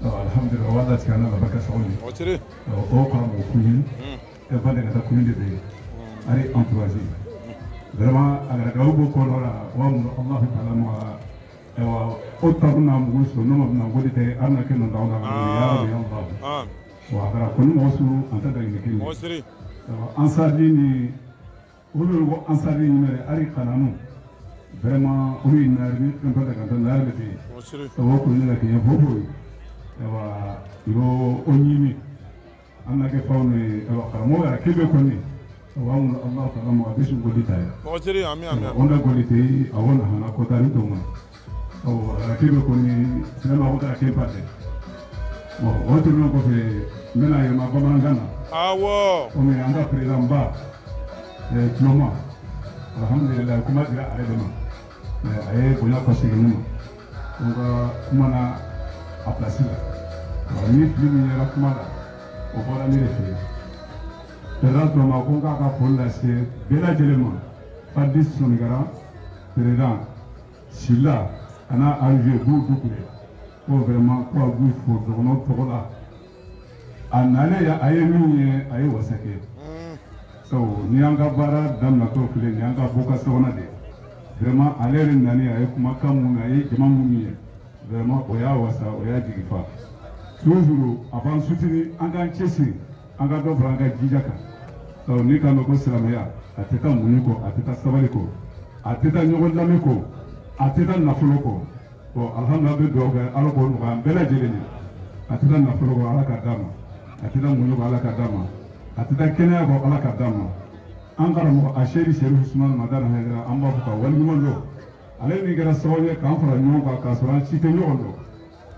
alhamdulillah wala ci ana zaba ka sauni o tire o ko mo kuyin e bande ka kuyin de be ari entourage vraiment agara gawbo ko lora wa mu Allah ta'ala ma ewa otaruna mu so no ma ngodi te anna ke no dawda ya rabbi Allah wa agara ko no so anta da ni kin osiri ansari ni ulu ansari ni mere ari kananu vraiment uri narbi kan da kan da narbi osiri to ko ni la ke bobo ewa yo onyimi anna ke fawne ewa karamo ya kebe ko ni وأمر الله تعالى ما بيش نقول تاي. أوتري أمي أمي. أنا قولي تي أولا هنا كتاري توما. أو كيف يكوني سلام أبو تاكي باتي. وأوتري نقول في منا يوم أبو مانغانا. أوه. ومن عندها بريدام با. توما. الحمد لله كم أدري على دما. أيه كنا كوسي كنوما. وكمانا أبلاسيلا. ومن فيلم يرى كمانا. وبورا ميرفي. Président Thomas ko ka fol la se bela jelema fadis sonigara président silla ana arrivé bu Doucouré ko vraiment ko bu fo dono togola anale ya ayemi ayi wasake so ni anga bara damna to kule ni anga boka sona de vraiment alere nani ayi kuma kamu ayi jama mumi vraiment o y'a wasa o y'a jigi fa toujours a b'an soutenir an k'an cɛsiri an ka dɔ fara an ka jija kan donc n'i kan mɛn ko silamɛya a tɛ taa muɲu kɔ a tɛ taa sabali kɔ a tɛ taa ɲɔgɔn lamɛn kɔ a tɛ taa nafolo kɔ bon alhamdulilah an bɛ dugawu kɛ ala k'o nɔgɔya an bɛɛ lajɛlen ye a tɛ taa nafolo kɔ ala k'a d'a ma a tɛ taa muɲu kɔ ala k'a d'a ma a tɛ taa kɛnɛya kɔ ala k'a d'a ma an karamɔgɔ a seeri sɛrifu sumani madani hayidara an b'a fɔ ka waleɲuman dɔn ale min kɛra sababu ye k'an fara ɲɔgɔn kan k'a sɔrɔ an si tɛ ɲɔgɔn dɔn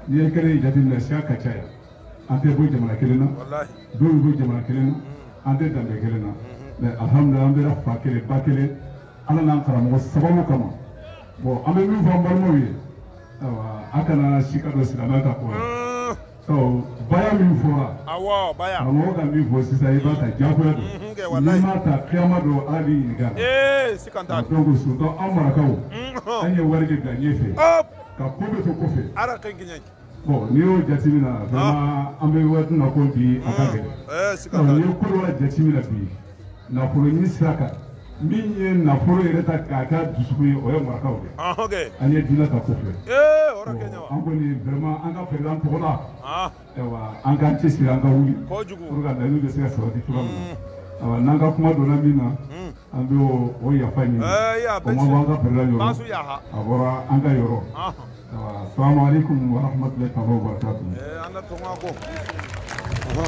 n'i ye kɛnɛ in jateminɛ siya ka ca yan an tɛ bɔ jamana kelen na dɔw bɛ bɔ jamana kelen na an tɛ danbe kelen na mais alhamdulilah an bɛna fa kelen ba kelen ala n'an karamɔgɔ sababu kama bon an bɛ min fɔ an balimaw ye ayiwa a kana si ka don silamɛ ka ko la baya min fɔra karamɔgɔ ka min fɔ sisan i b'a ta diyagoya don n'i m'a ta kiyama don ala b'i ɲininka la donc surtout an marakaw an ye wari de bila ɲɛfɛ ka ko bɛ to kɔfɛ bon n'i y'o jateminɛ vraiment an bɛ waati min na ko bi a ka gɛlɛn n'i ye ko dɔ la jateminɛ bi nafolo ɲini sira kan min ye nafolo yɛrɛ ta k'a kɛ dusukun ye o ye marakaw de an ye diinɛ ta kɔfɛ an kɔni vraiment an ka président tɔgɔ la ayiwa an k'an cɛsiri an ka wuli pour que laɲini bɛ se ka sabati cogoya min na ayiwa n'an ka kuma donna min na an bɛ o yafa ɲini o ma bɔ an ka président yɔrɔ a bɔra an ka yɔrɔ assalamu alaikum wa rahmatullahi wa barakatuh ana tonga ko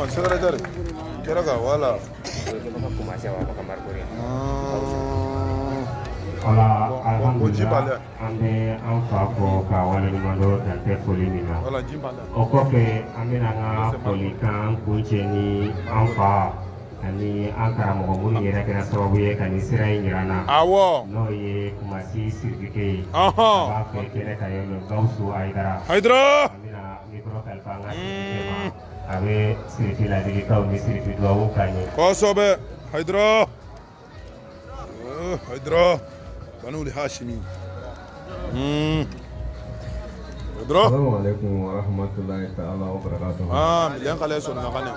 secrétaire keraga wala wala alhamdulillah an bɛ an fa fɔ ka waleɲuman dɔn dan tɛ foli min na o kɔfɛ an bɛna an ka folikan kuncɛ ni an fa ani an karamɔgɔ minnu yɛrɛ kɛra sababu ye ka nin sira in jira n na n'o ye kumasi sirifike ye a b'a fɛ kɛnɛ ka yɔrɔ Gawusu Hayidara an bɛna mikoro kalifa an ka sirifike ma a bɛ sirifi ladilikanw ni sirifi dugawu k'an ye kosɛbɛ Hayidara Banul Hashimi Assalamu alaikum wa rahmatullahi ta'ala wa barakatuh. Miliyan kala so na kana.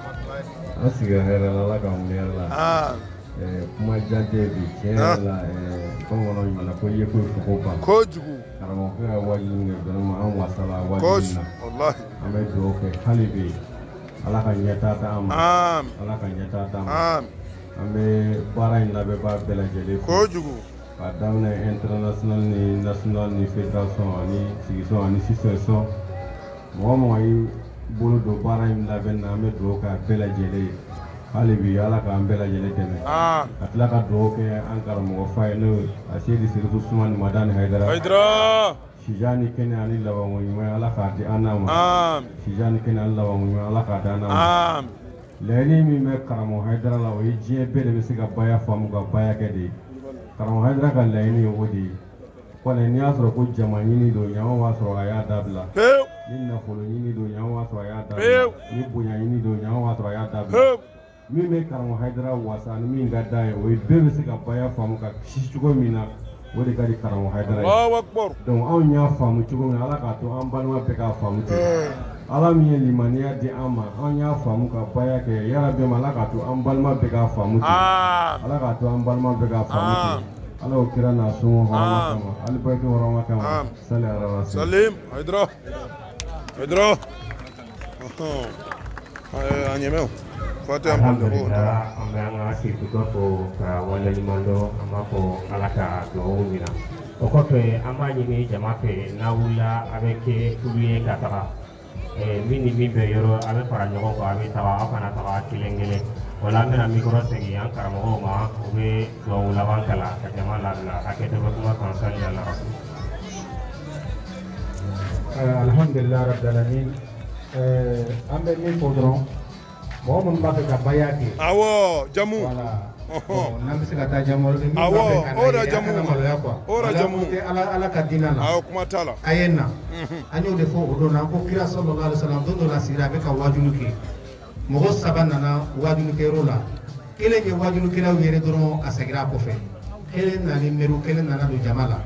Asiga hera la ka muyala. Kuma jante bi kela kono mana ko ye ko ba. Ko jugu. Karamo ka wajin ne dama an wasala wajin. Wallahi. Ame do ke halibi. Ala ka nyata ta am. Ala ka nyata ta am. Ame bara in labe ba bela jele. Ko jugu. Padamna international ni national ni fédération ni sigiso ani association mo yi bolo do bara im la ben na me do ka bela jele hali bi ala ka bela jele tene atla ka do ke an karamo fay no asiri sirfu suman madani haydara Sijani kene ani lawa mo ala ka di anama Sijani kene ani lawa mo ala ka di anama leni mi me karamo haydara la o je bele be siga baya famu ga baya kedi Karamo Hayidara ka laɲini o de ye kɔni n'i y'a sɔrɔ ko jama ɲini don ɲama b'a sɔrɔ a y'a dabila ni nafolo ɲini don ɲama b'a sɔrɔ a y'a dabila ni bonya ɲini don ɲama b'a sɔrɔ a y'a dabila min bɛ Karamo Hayidara wasa ni min ka d'a ye o ye bɛɛ bɛ se ka baya faamu ka kisi cogo min na o de ka di Karamo Hayidara ye donc anw y'a faamu cogo min na Ala k'a to an balima bɛɛ k'a faamu ten Ala min ye limaniya di an ma an y'a faamu ka baya kɛ yarabi ma Ala k'a to an balima bɛɛ k'a faamu ten Ala k'a to an balima bɛɛ k'a faamu ten Ala o kira na sun hɔrɔma kama ali barika hɔrɔma kama sali ala rasul Salim Hayidara an ɲɛmɛw fati an bolo alhamdulillah an bɛ an ka sirifika fɔ ka waleɲuman dɔn an b'a fɔ Ala ka dugawu minɛ o kɔfɛ an b'a ɲini jama fɛ n'a wulila a bɛ kɛ tulu ye ka taga min ni min bɛ yɔrɔ a bɛ fara ɲɔgɔn kan a bɛ taga aw kana taga kelen kelen wala an bɛna mikoro segin an karamɔgɔw ma u bɛ dugawu laban kalan ka jama labila a kɛ tɛgɛ kuma kan sali ala alhamdulillah rabbil alamin an bɛ min fɔ dɔrɔn mɔgɔ minnu b'a fɛ ka baya kɛ awɔ jamu n'an bɛ se ka taa jamu min b'a fɛ ka na ye a kana maloya quoi ala ka diinɛ na awɔ kuma t'a la a ye na an y'o de fɔ o don na ko kira sallallahu alaihi wasallam don dɔ la sigira a bɛ ka wajulu kɛ mɔgɔ saba nana wajulikɛyɔrɔ la kelen ye wajulikɛlaw yɛrɛ dɔrɔn a segira a kɔfɛ kelen nana mɛru kelen nana don jama la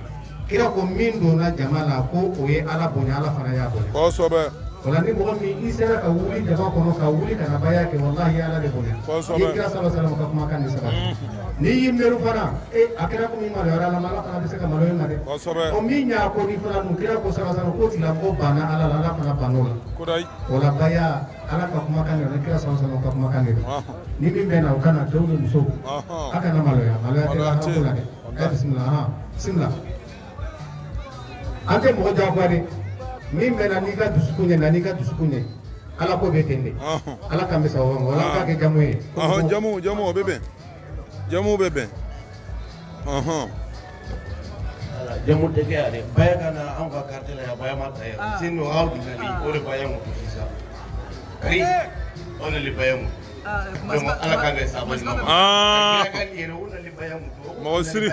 kira ko min donna jama la ko o ye ala bonya ala fana y'a bonya kosɛbɛ o la ni mɔgɔ min i sera ka wuli jama kɔnɔ ka wuli ka na baya kɛ wallahi ala de bonya i kira sallallahu alaihi wasallam ka kumakan de sabati ni yimmeru fana akira ko mi malo ala mala fana be se ka malo ma de o mi nya ko ni fana mu kira ko sala sala ko tila ko bana ala fana banola ko dai wala baya ala ka kuma kan ne kira sala sala ka kuma kan ne ni min bena o kana dawlo muso aka na malo ya ko la de bismillah bismillah ante mo jawabare min bena ni ka dusukunye na ni ka dusukunye ala ko be tende ala ka be sawo wala ka ke jamu e jamu bebe jamu bebe jamu teke are baya kana an ka kartela ya baya mata ya sinu au dinali ore baya mu kisa kari ona li baya mu kuma ala ka ga sabani mama kan yero ona li baya mu mo siri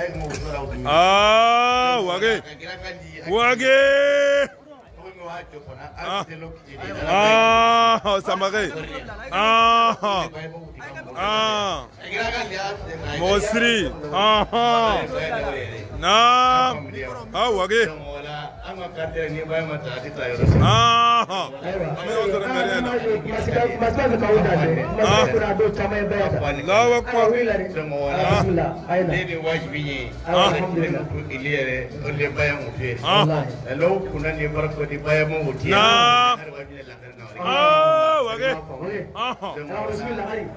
wage samare Mosri Naam wage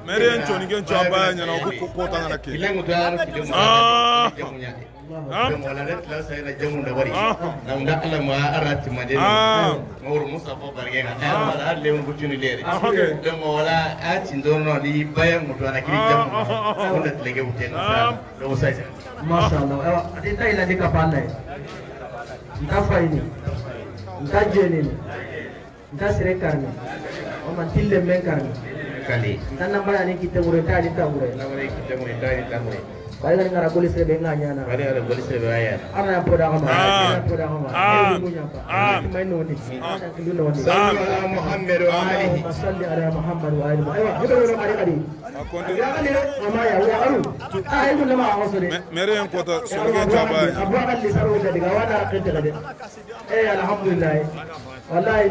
Merian Johnny Gen Chaba and Mantille men karni kali tanam bayani kita mureta di tamure Balik ngara polis rebe nganya na. Balik ngara polis rebe aya. Ana poda kama. Ana poda kama. Punya apa? Main noni. Ana kidu noni. Sallallahu Muhammad wa alihi. Salli ala Muhammad wa alihi. Ayo, kita udah kali kali. Ya kali mama ya wa aru. Ah itu nama awasore. Mere yang kota surga jaba. Abu akan disaru jadi kawan akan terjadi. Alhamdulillah. Wallahi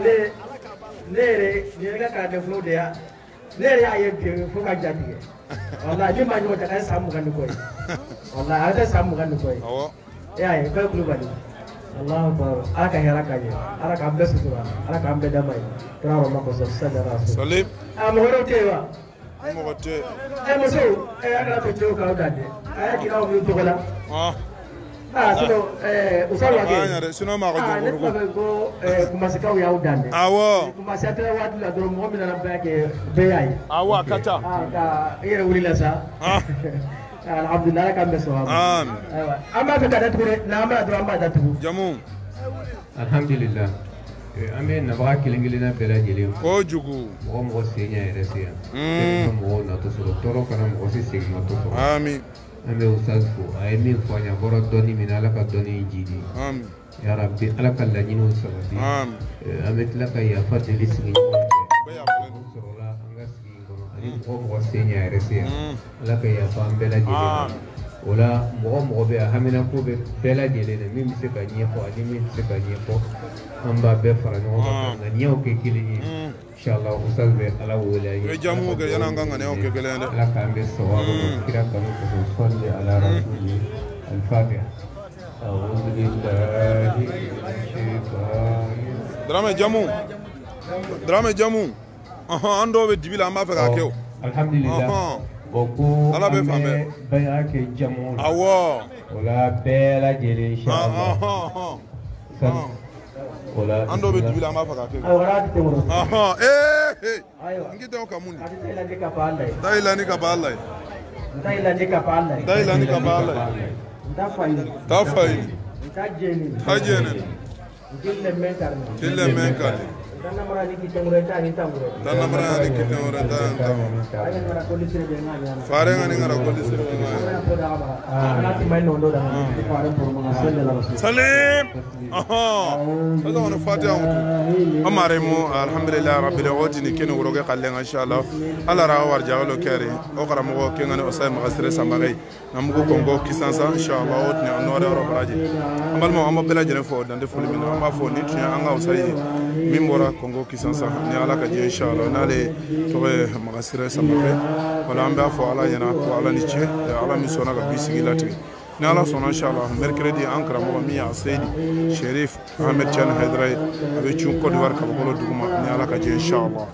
ne ga ka da flow da ne ya yi fuka jadi. Wallahi ni manyo ta kan samu kan koyi wallahi ada samu kan koyi ya kai kulu bani Allahu akbar aka hera kaje ara ka ambe sutura ara ka ambe damai kira Allah ko sallallahu alaihi salim am horo tewa mo gote muso aka to jo ka dade aya kira o to gola sino usalo wage sino ma ko jogo ko kuma se kaw yaw dande awo kuma se atra watu la doro mo mi na bake beyay awo kata ka yere wuli la sa alhamdulillah kam be so amin amma ka kada ture na amma do amma da tu jamu alhamdulillah amen na ba kilingili na bela jeli ko jugu mo senya eresia mo na to so toro kana mo si signo to amin ambe usazfu ay min fanya boro doni min alaka doni jidi amin ya rabbi alaka lajinu sababi amin amet laka ya fadli sigi baya sorola anga sigi ngono ali ko mo senya eresia alaka ya fambela jidi wala mo be hamina ko be bela jidi ne min se ka nyefo ali min se ka nyefo amba be farano ba nyaw ke kilini inshallah usal be ala wala yi jamu ga yana nganga ne o ke gele ala kambe sawabu kira kanu ko salli ala rasuli al-fatiha a'udhu billahi minash shaitani drame jamu ando be dibila ma fa ka kew alhamdulillah boku ala be fambe be ake jamu awo wala bela jeli inshallah ando be dibila ma fa ka kew ngite o kamuni daila ni ka balai ta faili tajene kille menkali tanamara ni kitengureta fare ngani ngara kolisire salim hada wana fatiha amare mo alhamdulillah rabbil alamin kene wuroge kallen inshallah ala ra war jawlo kare o kara mo ke ngani osay magasire samagay namugo kongo kisansa inshallah o tnya no da baraje amal mo amba bela jere fo dan defo limina amba fo ni tnya anga usai mimbora kongo kisansa ni ala ka je inshallah nale to magasire samabe wala amba fo ala yana ko ala ni che ala mi sona ga bisigilati ni ala sona inshallah mercredi ankara mo mi ya Seydi Cherif Ahmed Tidiane Haidara abe chun Côte d'Ivoire ka bolo duguma ni ala ka je inshallah